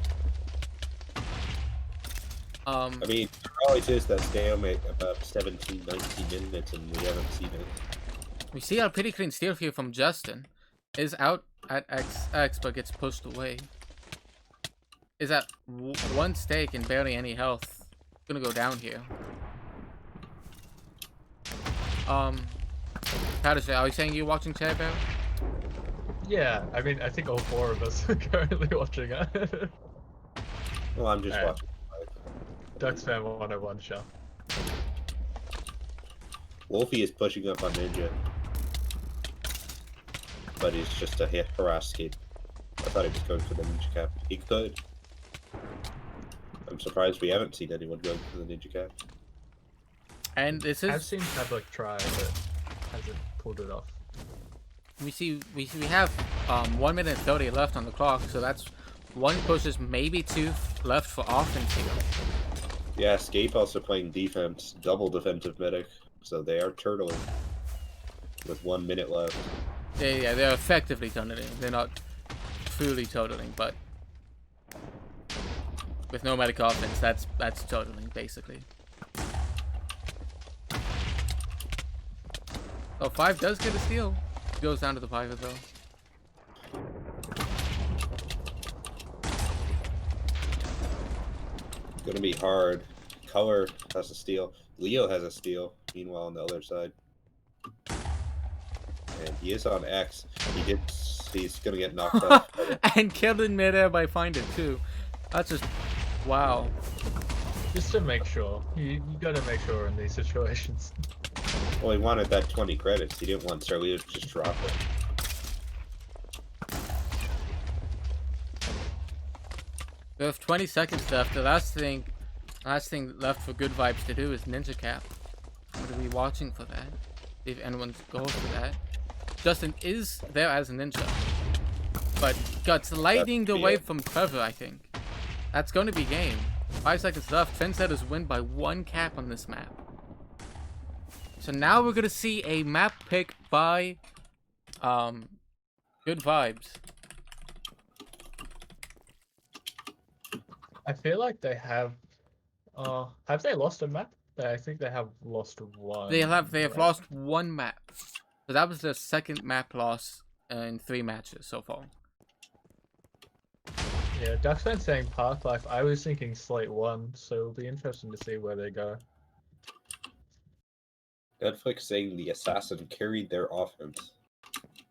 [SPEAKER 2] I mean, there always is that stalemate about 17, 19 minutes, and we haven't seen it.
[SPEAKER 1] We see a pretty clean steal here from Justin. Is out at XX, but gets pushed away. Is at 1 stake and barely any health. Gonna go down here. Patterson, are you saying you're watching Chair Bear?
[SPEAKER 3] Yeah, I mean, I think all 4 of us are currently watching it.
[SPEAKER 2] Well, I'm just watching.
[SPEAKER 3] Ducks fan 101 show.
[SPEAKER 2] Wolfie is pushing up on Ninja. But he's just a harass skate. I thought he was going for the ninja cap. He could. I'm surprised we haven't seen anyone going for the ninja cap.
[SPEAKER 1] And this is.
[SPEAKER 3] I've seen Tablock try, but hasn't pulled it off.
[SPEAKER 1] We have 1 minute and 30 left on the clock, so that's 1 pushes, maybe 2 left for offense here.
[SPEAKER 2] Yeah, Escape also playing defense, double defensive medic, so they are turtling with 1 minute left.
[SPEAKER 1] They're effectively tunneling. They're not truly totaling, but with no medic offense, that's totaling basically. Oh, 5 does get a steal. Goes down to the pivot though.
[SPEAKER 2] Gonna be hard. Color has a steal. Leo has a steal. Meanwhile, on the other side, and he is on X. He's gonna get knocked off.
[SPEAKER 1] And killed in midair by Find It too. That's just wow.
[SPEAKER 3] Just to make sure. You gotta make sure in these situations.
[SPEAKER 2] Well, he wanted that 20 credits. He didn't want Sir Leo to just drop it.
[SPEAKER 1] We have 20 seconds left. The last thing left for Good Vibes to do is Ninja Cap. What are we watching for that? If anyone goes for that. Justin is there as a ninja, but got lightning away from Trevor, I think. That's going to be game. 5 seconds left. Trendsetters win by 1 cap on this map. So now we're going to see a map pick by Good Vibes.
[SPEAKER 3] I feel like they have they lost a map? I think they have lost one.
[SPEAKER 1] They have lost 1 map. So that was their second map loss in 3 matches so far.
[SPEAKER 3] Yeah, Duckman saying Park Life. I was thinking Slate 1, so it'll be interesting to see where they go.
[SPEAKER 2] Netflix saying the assassin carried their offense.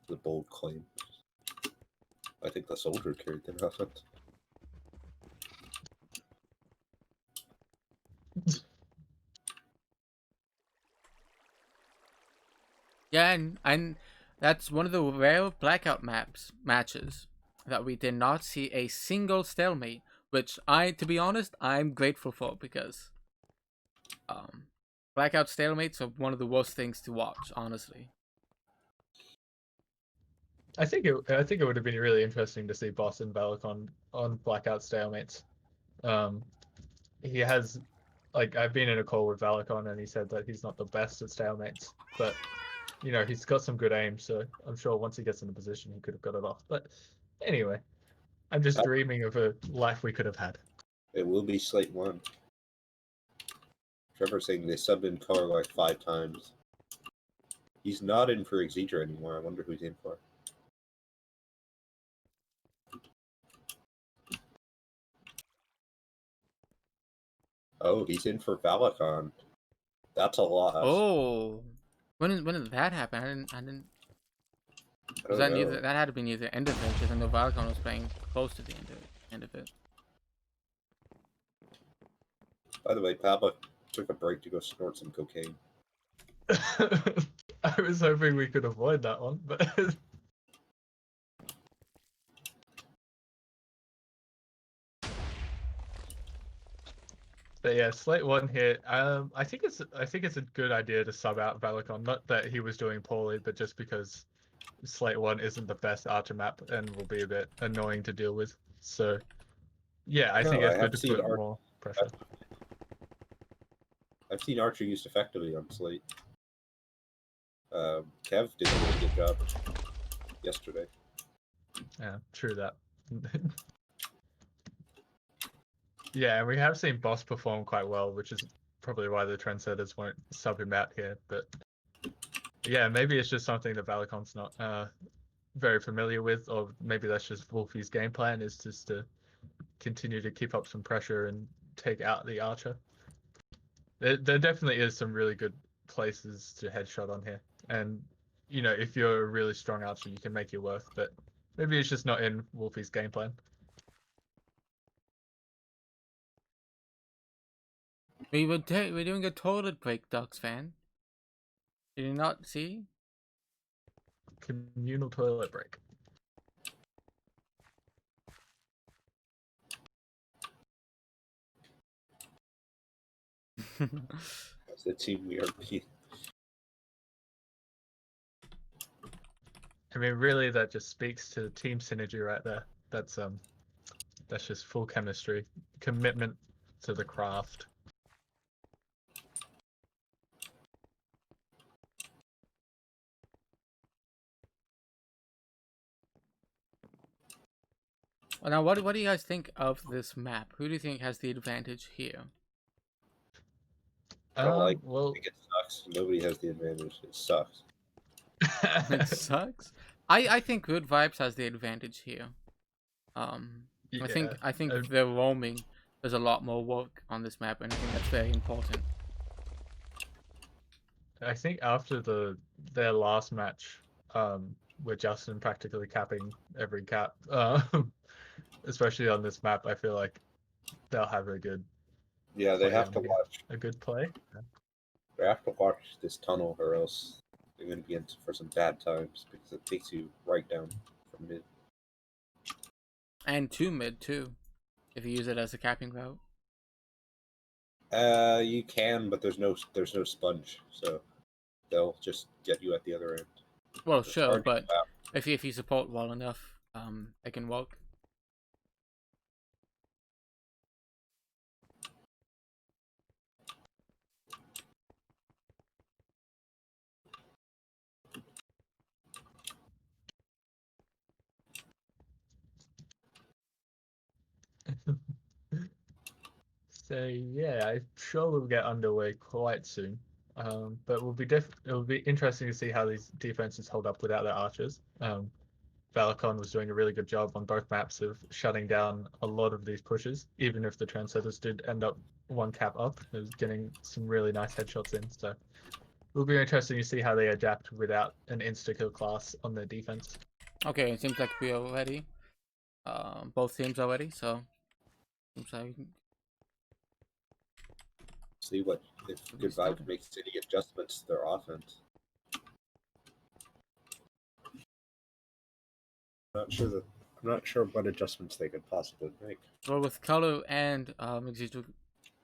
[SPEAKER 2] The bold claim. I think the soldier carried their offense.
[SPEAKER 1] Yeah, and that's one of the rare blackout matches that we did not see a single stalemate, which to be honest, I'm grateful for, because blackout stalemates are one of the worst things to watch, honestly.
[SPEAKER 3] I think it would have been really interesting to see Boss and Valakon on blackout stalemates. He has, like, I've been in a call with Valakon and he said that he's not the best at stalemates, but you know, he's got some good aim, so I'm sure once he gets in a position, he could have got it off. But anyway, I'm just dreaming of a life we could have had.
[SPEAKER 2] It will be Slate 1. Trevor saying they subbed in Color like 5 times. He's not in for Exedra anymore. I wonder who he's in for. Oh, he's in for Valakon. That's a loss.
[SPEAKER 1] Oh, when did that happen? I didn't. Was that neither? That had to be near the end of it, because I know Valakon was playing close to the end of it.
[SPEAKER 2] By the way, Pablo took a break to go snort some cocaine.
[SPEAKER 3] I was hoping we could avoid that one, but but yeah, Slate 1 here. I think it's a good idea to sub out Valakon. Not that he was doing poorly, but just because Slate 1 isn't the best Archer map and will be a bit annoying to deal with. So yeah, I think it's good to put more pressure.
[SPEAKER 2] I've seen Archer used effectively on Slate. Kev did a really good job yesterday.
[SPEAKER 3] Yeah, true that. Yeah, and we have seen Boss perform quite well, which is probably why the Trendsetters won't sub him out here. But yeah, maybe it's just something that Valakon's not very familiar with, or maybe that's just Wolfie's game plan, is just to continue to keep up some pressure and take out the Archer. There definitely is some really good places to headshot on here, and you know, if you're a really strong Archer, you can make it work. But maybe it's just not in Wolfie's game plan.
[SPEAKER 1] We're doing a toilet break, Ducks fan. Did you not see?
[SPEAKER 3] Communal toilet break.
[SPEAKER 2] That's the team we are beating.
[SPEAKER 3] I mean, really, that just speaks to team synergy right there. That's just full chemistry, commitment to the craft.
[SPEAKER 1] Well, now, what do you guys think of this map? Who do you think has the advantage here?
[SPEAKER 2] I don't like. I
[SPEAKER 3] Well,
[SPEAKER 2] think it sucks. Nobody has the advantage. It sucks.
[SPEAKER 1] It sucks. I think Good Vibes has the advantage here. I think
[SPEAKER 3] yeah.
[SPEAKER 1] their roaming. There's a lot more work on this map, and I think that's very important.
[SPEAKER 3] I think after their last match, with Justin practically capping every cap, especially on this map, I feel like they'll have a good
[SPEAKER 2] Yeah, they
[SPEAKER 3] play
[SPEAKER 2] have
[SPEAKER 3] on
[SPEAKER 2] to
[SPEAKER 3] here.
[SPEAKER 2] watch.
[SPEAKER 3] A good play.
[SPEAKER 2] They have to watch this tunnel, or else they're going to be in for some bad times because it takes you right down from mid.
[SPEAKER 1] And to mid too, if you use it as a capping route.
[SPEAKER 2] You can, but there's no sponge, so they'll just get you at the other end.
[SPEAKER 1] Well,
[SPEAKER 2] It's
[SPEAKER 1] sure,
[SPEAKER 2] hard to
[SPEAKER 1] but
[SPEAKER 2] get out.
[SPEAKER 1] if you support well enough, it can work.
[SPEAKER 3] So yeah, I'm sure we'll get underway quite soon. But it will be interesting to see how these defenses hold up without their archers. Valakon was doing a really good job on both maps of shutting down a lot of these pushes, even if the Trendsetters did end up one cap up. It was getting some really nice headshots in. So it'll be interesting to see how they adapt without an insta-kill class on their defense.
[SPEAKER 1] Okay, it seems like we are ready. Both teams are ready, so seems like
[SPEAKER 2] See what if
[SPEAKER 1] we
[SPEAKER 2] Good
[SPEAKER 1] started.
[SPEAKER 2] Vibes makes any adjustments to their offense. I'm not sure what adjustments they could possibly make.
[SPEAKER 1] Well, with Color and Exito,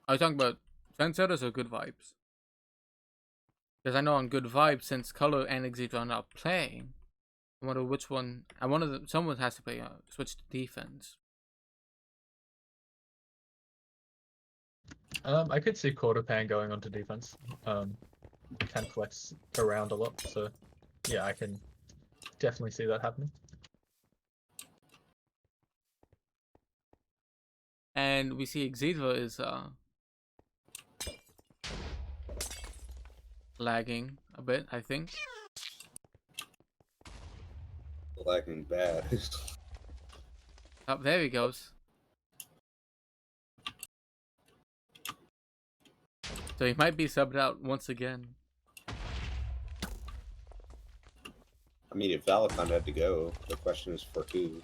[SPEAKER 1] are you talking about Trendsetters or Good Vibes? Because I know on Good Vibes, since Color and Exito are not playing, I wonder which one. I wonder someone has to play switch to defense.
[SPEAKER 3] I could see Quarterpan going onto defense. Can flex around a lot, so yeah, I can definitely see that happening.
[SPEAKER 1] And we see Exito is lagging a bit, I think.
[SPEAKER 2] Lagging bad.
[SPEAKER 1] Oh, there he goes. So he might be subbed out once again.
[SPEAKER 2] I mean, if Valakon had to go, the question is for who.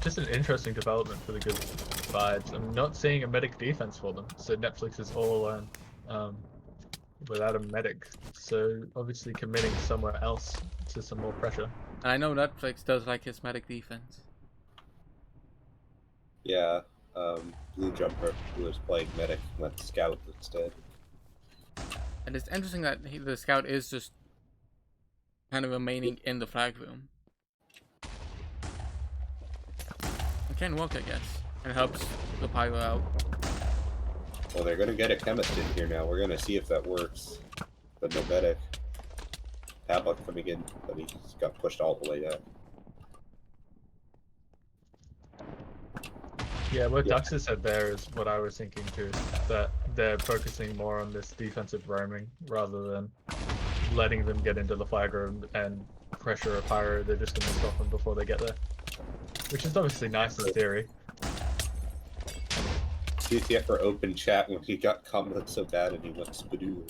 [SPEAKER 3] Just an interesting development for the Good Vibes. I'm not seeing a medic defense for them, so Netflix is all alone without a medic. So obviously committing somewhere else to some more pressure.
[SPEAKER 1] And I know Netflix does like his medic defense.
[SPEAKER 2] Yeah, Blue Jumper, who was playing medic, went scout instead.
[SPEAKER 1] And it's interesting that the scout is just kind of remaining in the flag room. It can work, I guess. It helps the pyro out.
[SPEAKER 2] Well, they're gonna get a chemist in here now. We're gonna see if that works. But no medic. Tablet coming in, but he's got pushed all the way out.
[SPEAKER 3] Yeah, what Duxus said there is what I was thinking too, that they're focusing more on this defensive roaming rather than letting them get into the flag room and pressure a pyro. They're just going to stop them before they get there, which is obviously nice in theory.
[SPEAKER 2] CTF for open chat when he got comboed so bad and he went spadoo.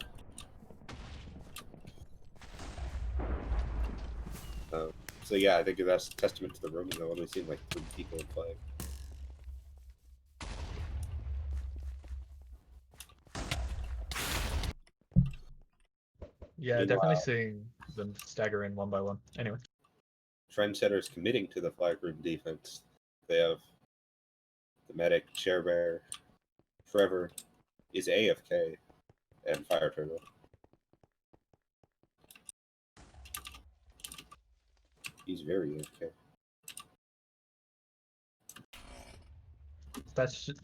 [SPEAKER 2] So yeah, I think that's a testament to the roaming. Though, only seen like 3 people in flag.
[SPEAKER 3] Yeah,
[SPEAKER 2] Meanwhile,
[SPEAKER 3] definitely seeing them stagger in one by one. Anyway.
[SPEAKER 2] Trendsetters committing to the flag room defense. They have the medic, Chair Bear, Trevor is AFK, and Fire Turtle. He's very AFK.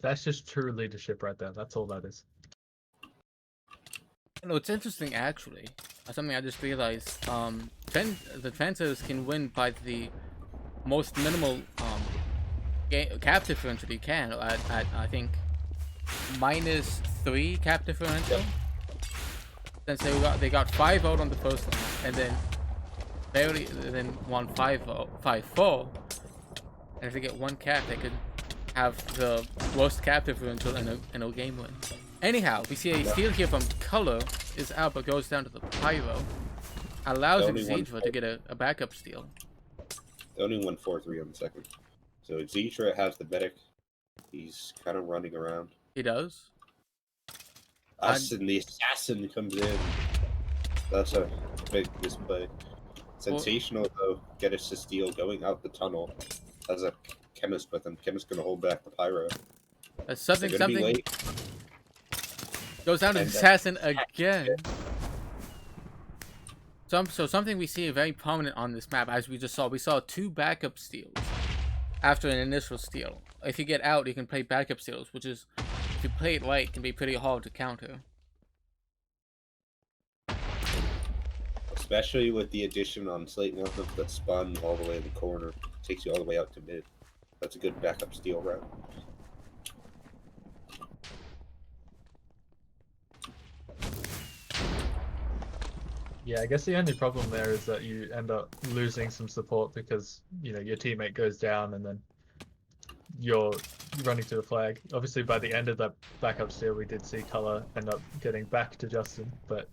[SPEAKER 3] That's just true leadership right there. That's all that is.
[SPEAKER 1] You know, it's interesting actually. Something I just realized. The Trendsetters can win by the most minimal cap differential you can at I think -3 cap differential. Since they got 5-0 on the first one, and then won 5-0, 5-4. And if they get 1 cap, they could have the worst cap differential in a game win. Anyhow, we see a steal here from Color is out, but goes down to the Pyro. Allows Xedra to get a backup steal.
[SPEAKER 2] They only won 4-3 on the second. So Xedra has the medic. He's kind of running around.
[SPEAKER 1] He does.
[SPEAKER 2] And the assassin comes in. That's a big misplay. Sensational though. Get us to steal going out the tunnel. Has a chemist with him. Chemist gonna hold back the Pyro.
[SPEAKER 1] Something. Goes down to the assassin again. So something we see very prominent on this map, as we just saw. We saw 2 backup steals after an initial steal. If you get out, you can play backup steals, which is, if you play it right, can be pretty hard to counter.
[SPEAKER 2] Especially with the addition on Slate 1 of that spun all the way in the corner. Takes you all the way out to mid. That's a good backup steal route.
[SPEAKER 3] Yeah, I guess the only problem there is that you end up losing some support because, you know, your teammate goes down and then you're running to the flag. Obviously, by the end of that backup steal, we did see Color end up getting back to Justin, but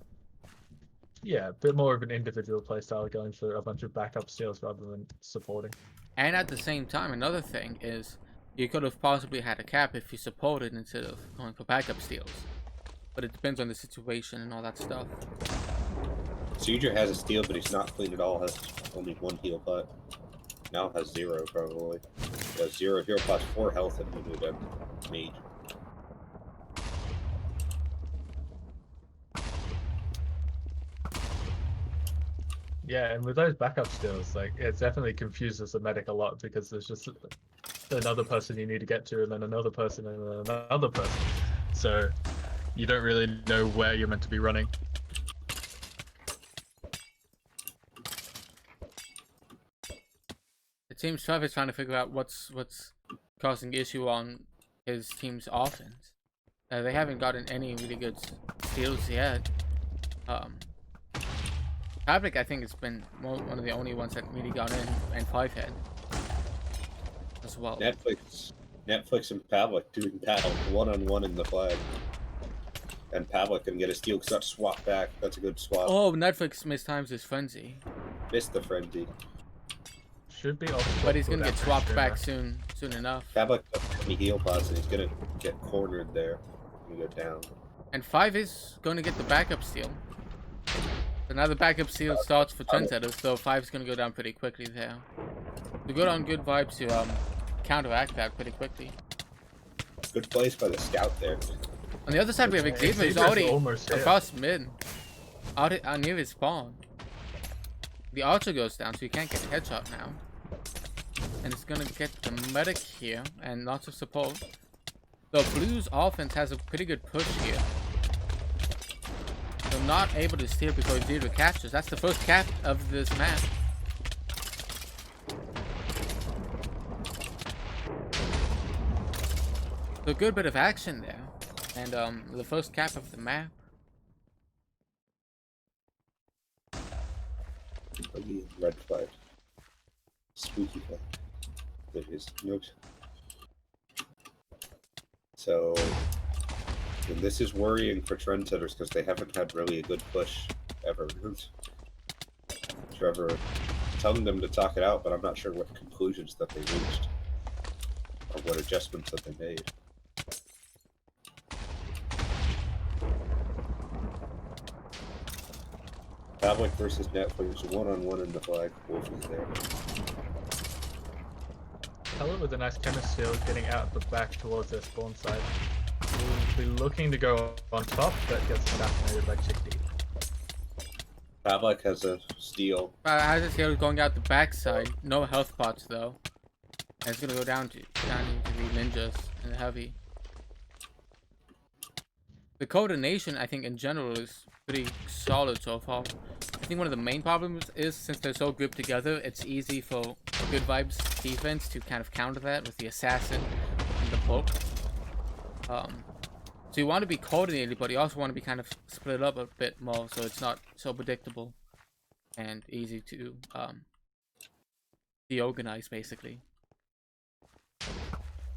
[SPEAKER 3] yeah, a bit more of an individual playstyle going for a bunch of backup steals rather than supporting.
[SPEAKER 1] And at the same time, another thing is you could have possibly had a cap if you supported instead of going for backup steals. But it depends on the situation and all that stuff.
[SPEAKER 2] Xedra has a steal, but he's not clean at all. Has only 1 heal pot. Now has 0 probably. He has 0 heal pot, 4 health, and he would have mage.
[SPEAKER 3] Yeah, and with those backup steals, like, it definitely confuses the medic a lot because there's just another person you need to get to, and then another person, and then another person. So you don't really know where you're meant to be running.
[SPEAKER 1] It seems Trevor's trying to figure out what's causing issue on his team's offense. They haven't gotten any really good steals yet. Fabric, I think, has been one of the only ones that really got in, and 5-head as well.
[SPEAKER 2] Netflix and Pavlik doing battle 1-on-1 in the flag. And Pavlik can get a steal because that swap back. That's a good swap.
[SPEAKER 1] Oh, Netflix mistimes his frenzy.
[SPEAKER 2] Missed the frenzy.
[SPEAKER 3] Should be off.
[SPEAKER 1] But he's gonna get swapped back soon enough.
[SPEAKER 2] Pavlik doesn't have any heal pots, and he's gonna get cornered there. And go down.
[SPEAKER 1] And 5 is going to get the backup steal. So now the backup steal starts for Trendsetters, so 5 is going to go down pretty quickly there. They're good on good vibes to counteract that pretty quickly.
[SPEAKER 2] Good place by the scout there.
[SPEAKER 1] On the other side, we have Xedra, who's already across mid, out near his spawn. The archer goes down, so you can't get a headshot now. And it's gonna get the medic here, and lots of support. The Blues offense has a pretty good push here. They're not able to steal before Xedra captures. That's the first cap of this map. So a good bit of action there. And the first cap of the map.
[SPEAKER 2] Red flag. Spooky flag. There it is. Note. So, and this is worrying for Trendsetters because they haven't had really a good push ever. Trevor telling them to talk it out, but I'm not sure what conclusions that they reached or what adjustments that they made. Pavlik versus Netflix, 1-on-1 in the flag. Wolf is there.
[SPEAKER 3] Color with a nice chemist steal getting out the back towards their spawn side. We'll be looking to go on top, but gets assassinated by Chickadee.
[SPEAKER 2] Pavlik has a steal.
[SPEAKER 1] Has a steal going out the back side. No health pots though. And it's gonna go down to the ninjas, and heavy. The coordination, I think, in general is pretty solid so far. I think one of the main problems is, since they're so grouped together, it's easy for Good Vibes defense to kind of counter that with the assassin and the poke. So you want to be coordinated, but you also want to be kind of split up a bit more, so it's not so predictable and easy to de-organize, basically.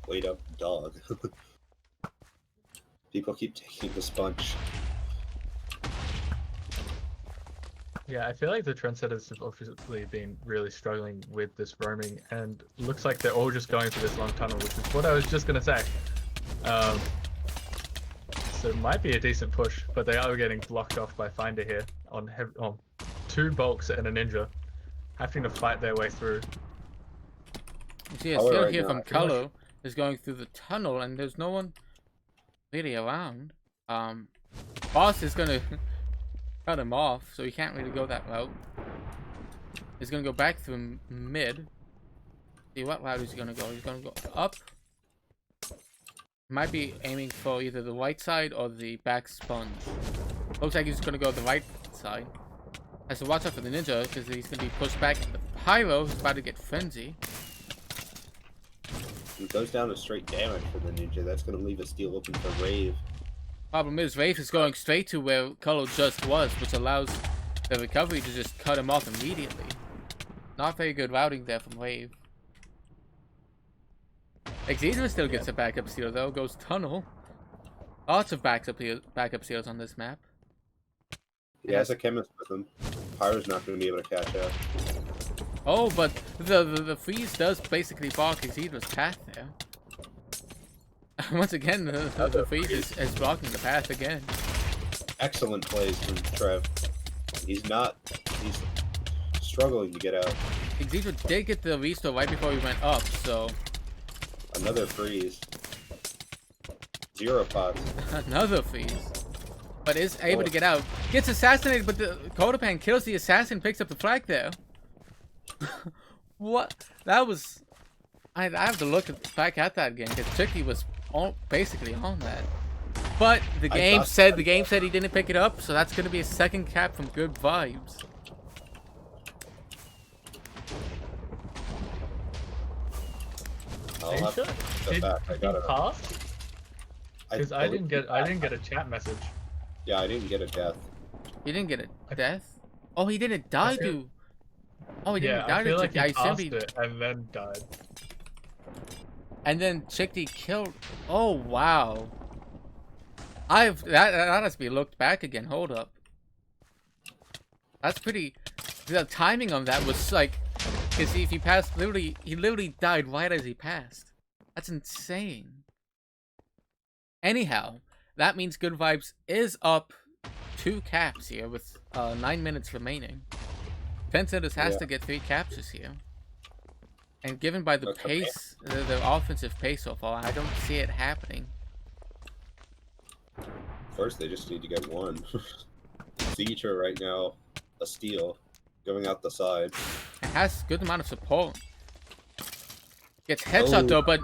[SPEAKER 2] Wait up, dog. People keep taking the sponge.
[SPEAKER 3] Yeah, I feel like the Trendsetters have obviously been really struggling with this roaming, and looks like they're all just going for this long tunnel, which is what I was just going to say. So it might be a decent push, but they are getting blocked off by Finder here on 2 bulks and a ninja, having to fight their way through.
[SPEAKER 1] You see a steal here from Color is going through the tunnel, and there's no one really around. Boss is gonna cut him off, so he can't really go that route. He's gonna go back through mid. See what route he's gonna go. He's gonna go up. Might be aiming for either the right side or the back sponge. Looks like he's gonna go the right side. Has to watch out for the ninja because he's gonna be pushed back. The pyro is about to get frenzy.
[SPEAKER 2] It goes down to straight damage for the ninja. That's gonna leave a steal open for Rave.
[SPEAKER 1] Problem is, Wraith is going straight to where Color just was, which allows the recovery to just cut him off immediately. Not very good routing there from Wave. Exedra still gets a backup steal though, goes tunnel. Lots of backup steals on this map.
[SPEAKER 2] He has a chemist with him. Pyro's not going to be able to catch up.
[SPEAKER 1] Oh, but the freeze does basically block Exedra's path there. Once again, the freeze is blocking the path again.
[SPEAKER 2] Excellent plays from Trev. He's struggling to get out.
[SPEAKER 1] Exedra did get the restore right before he went up, so...
[SPEAKER 2] Another freeze. 0 pots.
[SPEAKER 1] Another freeze. But is able to get out. Gets assassinated, but the Kodopan kills the assassin, picks up the flag there. What? That was... I have to look back at that game, because Tricky was basically on that. But the game said he didn't pick it up, so that's going to be a second cap from Good Vibes.
[SPEAKER 3] Did he pass? Because I didn't get a chat message.
[SPEAKER 2] Yeah, I didn't get a death.
[SPEAKER 1] He didn't get a death? Oh, he didn't die to... Oh, he didn't die to
[SPEAKER 3] like
[SPEAKER 1] Chickty.
[SPEAKER 3] he passed it and then died.
[SPEAKER 1] And then Chickty killed... Oh, wow. That has to be looked back again. Hold up. That's pretty... The timing on that was like... Because if he passed, he literally died right as he passed. That's insane. Anyhow, that means Good Vibes is up 2 caps here with 9 minutes remaining. Trendsetters has to get 3 captures here. And given by the pace, the offensive pace so far, I don't see it happening.
[SPEAKER 2] First, they just need to get 1. Feature right now, a steal. Going out the side.
[SPEAKER 1] It has good amount of support. Gets headshot though, but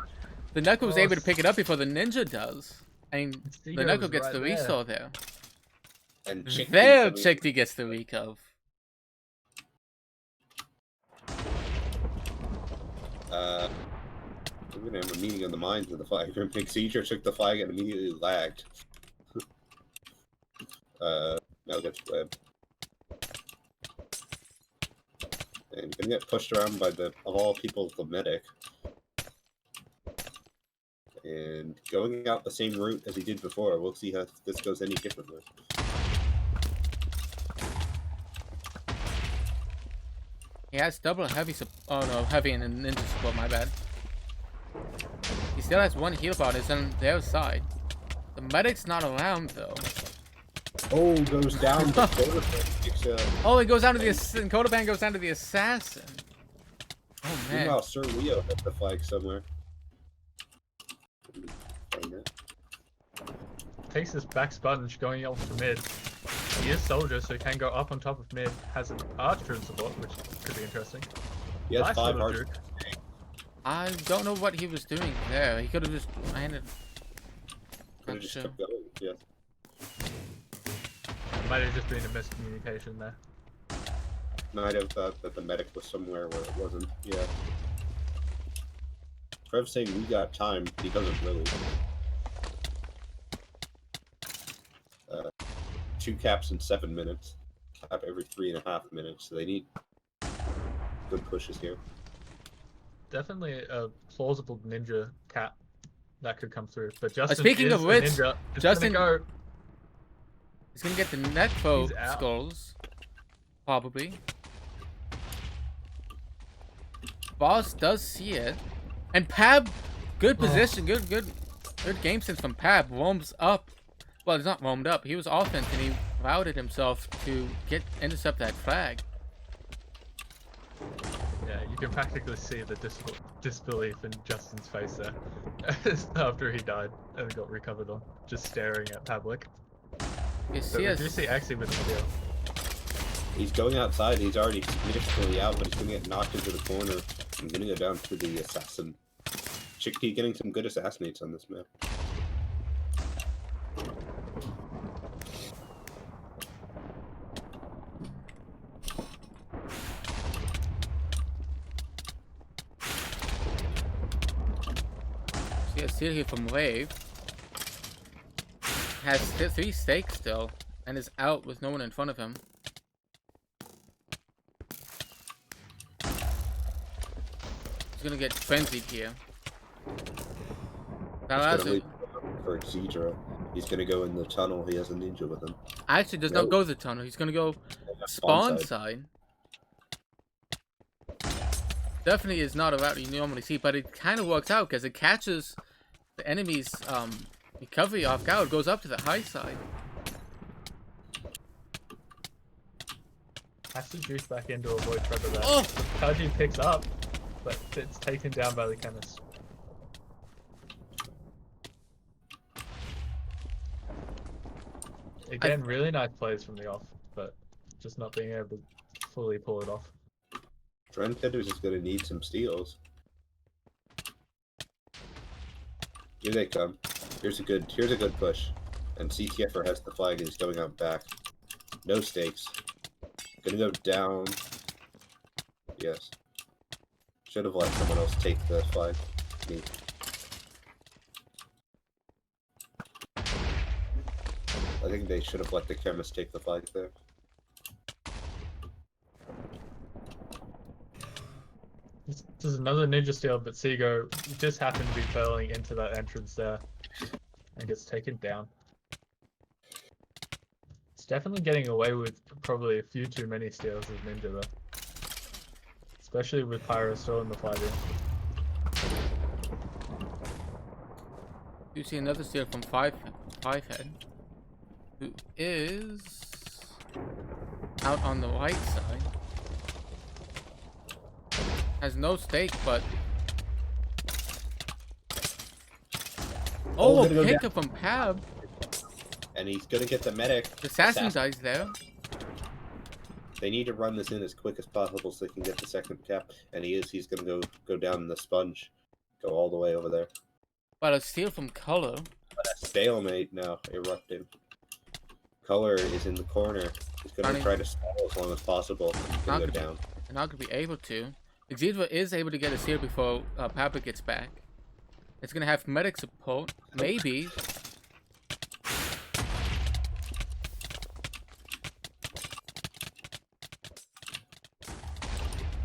[SPEAKER 1] the Knuckle was able to pick it up before the ninja does. And the Knuckle gets the restore there.
[SPEAKER 2] And
[SPEAKER 1] there, Chickty gets the recov.
[SPEAKER 2] We're gonna have a meeting of the minds of the flag. Exedra took the flag and immediately lagged. Now gets webbed. And gonna get pushed around by of all people, the medic. And going out the same route as he did before. We'll see how this goes any differently.
[SPEAKER 1] He has double heavy oh no, heavy and ninja support, my bad. He still has 1 heal bot, is on their side. The medic's not around though.
[SPEAKER 2] Oh, goes down to Kodopan.
[SPEAKER 1] Oh, it goes down to the assassin. Kodopan goes down to the assassin. Oh man.
[SPEAKER 2] Meanwhile, Sir Leo hit the flag somewhere.
[SPEAKER 3] Takes his back sponge going off to mid. He is soldier, so he can go up on top of mid. Has an archer in support, which could be interesting.
[SPEAKER 2] He has
[SPEAKER 3] Nice
[SPEAKER 2] 5
[SPEAKER 3] little
[SPEAKER 2] hearts.
[SPEAKER 3] juke.
[SPEAKER 1] I don't know what he was doing there. He could have just landed.
[SPEAKER 2] Could have just kept going. Yeah.
[SPEAKER 3] Might have just been a miscommunication there.
[SPEAKER 2] Might have thought that the medic was somewhere where it wasn't. Yeah. Trev saying we got time. He doesn't really. 2 caps in 7 minutes. Cap every 3.5 minutes. So they need good pushes here.
[SPEAKER 3] Definitely a plausible ninja cap that could come through. But Justin
[SPEAKER 1] speaking
[SPEAKER 3] is
[SPEAKER 1] of which,
[SPEAKER 3] a ninja. It's
[SPEAKER 1] Justin
[SPEAKER 3] gonna go.
[SPEAKER 1] He's gonna get the necro
[SPEAKER 3] He's out.
[SPEAKER 1] skulls, probably. Boss does see it, and Pab, good position, good game sense from Pab. Roams up, well, he's not roamed up. He was offense, and he routed himself to intercept that flag.
[SPEAKER 3] Yeah, you can practically see the disbelief in Justin's face there after he died and got recovered on, just staring at Pavlik.
[SPEAKER 1] You
[SPEAKER 3] So
[SPEAKER 1] see
[SPEAKER 3] we
[SPEAKER 1] us.
[SPEAKER 3] do see actually with the deal.
[SPEAKER 2] He's going outside. He's already significantly out, but he's going to get knocked into the corner. I'm going to go down to the assassin. Chickpea getting some good assassinates on this map.
[SPEAKER 1] See a steal here from Wave. Has 3 stakes still, and is out with no one in front of him. He's gonna get frenzied here. That
[SPEAKER 2] He's going to leave for Zedra. He's going to go in the tunnel. He has a ninja with him.
[SPEAKER 1] actually does not go to the tunnel. He's gonna go spawn side. Definitely is not a route you normally see, but it kind of works out because it catches the enemy's recovery off guard, goes up to the high side.
[SPEAKER 3] Has to juice back in to avoid Trevor there.
[SPEAKER 1] Oh!
[SPEAKER 3] Kaji picks up, but it's taken down by the chemist. Again, really nice plays from the off, but just not being able to fully pull it off.
[SPEAKER 2] Trendsetters is going to need some steals. Here they come. Here's a good push. And CTFer has the flag and he's going out back. No stakes. Gonna go down. Yes. Should have let someone else take the flag. Me. I think they should have let the chemist take the flag there.
[SPEAKER 3] This is another ninja steal, but Seago just happened to be furling into that entrance there and gets taken down. It's definitely getting away with probably a few too many steals as ninja though. Especially with Pyro still in the fight.
[SPEAKER 1] You see another steal from Five Head, who is out on the right side. Has no stake, but
[SPEAKER 2] Oh,
[SPEAKER 1] a
[SPEAKER 2] gonna go
[SPEAKER 1] pick up from Pab.
[SPEAKER 2] And he's gonna get the medic.
[SPEAKER 1] The assassin dies there.
[SPEAKER 2] They need to run this in as quick as possible so they can get the second cap. And he is. He's gonna go down the sponge. Go all the way over there.
[SPEAKER 1] But a steal from Color.
[SPEAKER 2] But a stalemate now erupting. Color is in the corner. He's gonna try to stall as long as possible. He's gonna go down.
[SPEAKER 1] They're not gonna be able to. Xidra is able to get a steal before Papa gets back. It's gonna have medic support, maybe.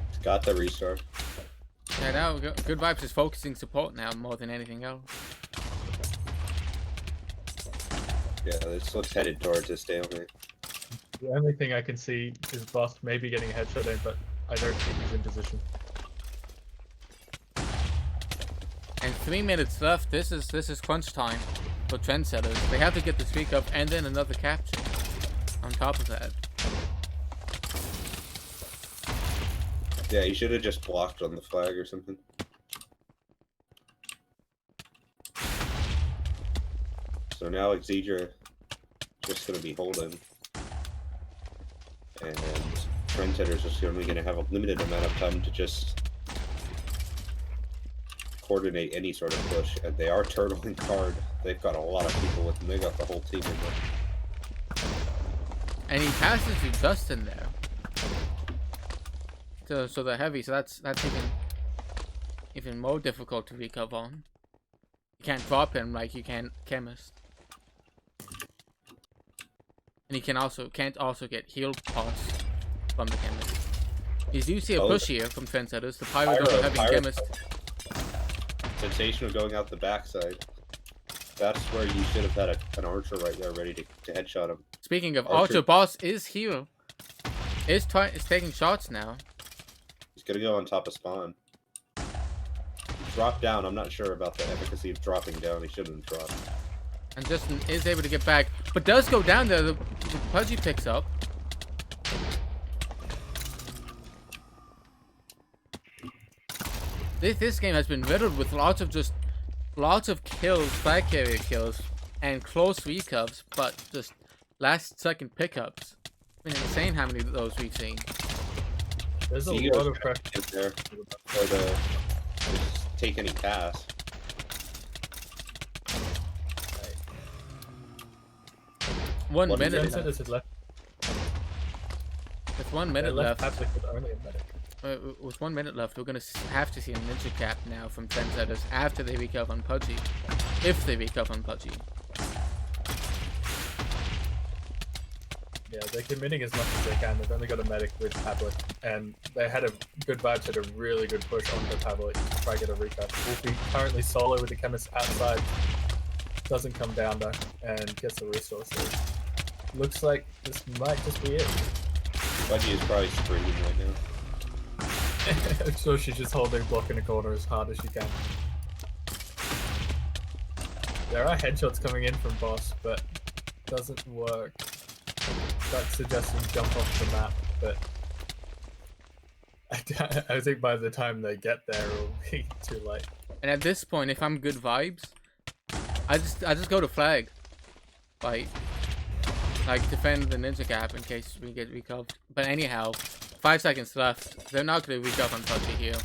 [SPEAKER 2] He's got the restart.
[SPEAKER 1] Yeah, now Good Vibes is focusing support now more than anything else.
[SPEAKER 2] Yeah, this looks headed towards a stalemate.
[SPEAKER 3] The only thing I can see is Boss maybe getting a headshot in, but I don't think he's in position.
[SPEAKER 1] And 3 minutes left. This is crunch time for Trendsetters. They have to get the streak up and then another capture on top of that.
[SPEAKER 2] Yeah, he should have just blocked on the flag or something. So now Xedra just gonna be holding. And Trendsetters is only gonna have a limited amount of time to just coordinate any sort of push, and they are turtling hard. They've got a lot of people with them. They got the whole team in there.
[SPEAKER 1] And he passes to Dustin there. So the heavy, so that's even more difficult to recover on. You can't drop him like you can Chemist. And he can't also get heal pass from the Chemist. You do see a push here from Trendsetters. The Pyro doesn't have a Chemist.
[SPEAKER 2] Sensational going out the backside. That's where you should have had an Archer right there ready to headshot him.
[SPEAKER 1] Speaking of Archer, boss is here. Is taking shots now.
[SPEAKER 2] He's gonna go on top of spawn. Drop down. I'm not sure about the efficacy of dropping down. He shouldn't have dropped.
[SPEAKER 1] And Justin is able to get back, but does go down there. The Pudgy picks up. This game has been riddled with lots of kills, flag carrier kills, and close recovs, but just last second pickups. It's been insane how many of those we've seen.
[SPEAKER 3] There's a lot of pressure
[SPEAKER 2] in there for the just take any pass.
[SPEAKER 1] One minute
[SPEAKER 3] left.
[SPEAKER 1] left. With 1 minute left.
[SPEAKER 3] Only a medic.
[SPEAKER 1] With 1 minute left, we're gonna have to see a ninja cap now from Trendsetters after they recover on Pudgy, if they recover on Pudgy.
[SPEAKER 3] Yeah, they're committing as much as they can. They've only got a medic with Tablet, and they had a good vibes, had a really good push on the Tablet to try to get a recap. Wolfie currently solo with the Chemist outside, doesn't come down though, and gets the resource. So looks like this might just be it.
[SPEAKER 2] Budgie is probably screaming right now.
[SPEAKER 3] I'm sure she's just holding block in a corner as hard as she can. There are headshots coming in from boss, but doesn't work. That's suggesting jump off the map, but I think by the time they get there, it'll be too late.
[SPEAKER 1] And at this point, if I'm good vibes, I just go to flag, like defend the ninja cap in case we get recovered. But anyhow, 5 seconds left. They're not going to recover on Pudgy here.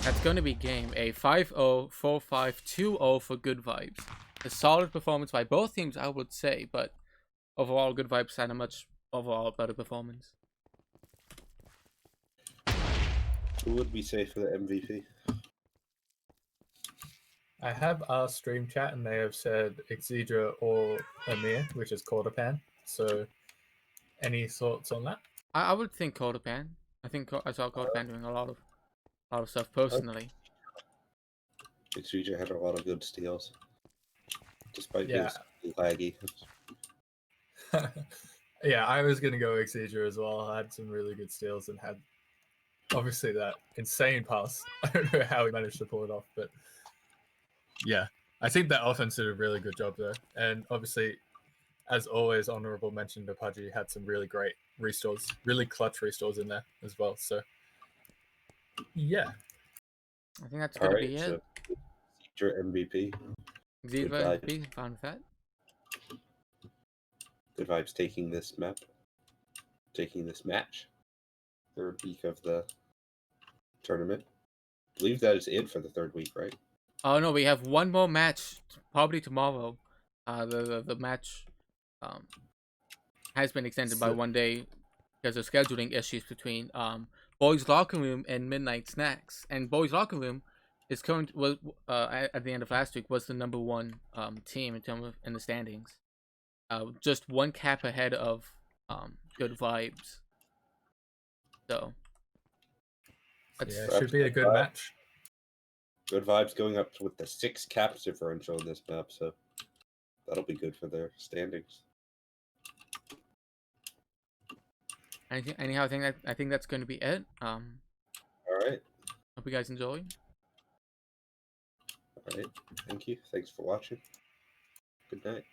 [SPEAKER 1] That's going to be game a 5-0, 4-5, 2-0 for good vibes. A solid performance by both teams, I would say, but overall, good vibes had a much overall better performance.
[SPEAKER 2] Who would we say for the MVP?
[SPEAKER 3] I have our stream chat and they have said Exedra or Amir, which is Quarterpan. So, any thoughts on that?
[SPEAKER 1] I would think Quarterpan. I think I saw Quarterpan doing a lot of stuff personally.
[SPEAKER 2] Exedra had a lot of good steals, despite
[SPEAKER 3] Yeah.
[SPEAKER 2] his laggy.
[SPEAKER 3] Yeah, I was gonna go Exedra as well. I had some really good steals and had obviously that insane pass. I don't know how he managed to pull it off, but yeah, I think that offense did a really good job there. And obviously, as always, honorable mention to Pudgy had some really great restores, really clutch restores in there as well. So yeah,
[SPEAKER 1] I think that's gonna be it.
[SPEAKER 2] So Exedra MVP.
[SPEAKER 1] Exedra MVP, fine with that.
[SPEAKER 2] Good vibes taking this map, taking this match. Third week of the tournament. I believe that is it for the third week, right?
[SPEAKER 1] Oh no, we have one more match probably tomorrow. The match has been extended by 1 day because of scheduling issues between Boys Locker Room and Midnight Snacks. And Boys Locker Room is was at the end of last week was the #1 team in the standings. Just one cap ahead of Good Vibes. So
[SPEAKER 3] yeah, it should be a good match.
[SPEAKER 2] Good Vibes going up with the 6 cap differential in this map, so that'll be good for their standings.
[SPEAKER 1] Anyhow, I think that's going to be it.
[SPEAKER 2] All right.
[SPEAKER 1] Hope you guys enjoy.
[SPEAKER 2] All right. Thank you. Thanks for watching. Good night.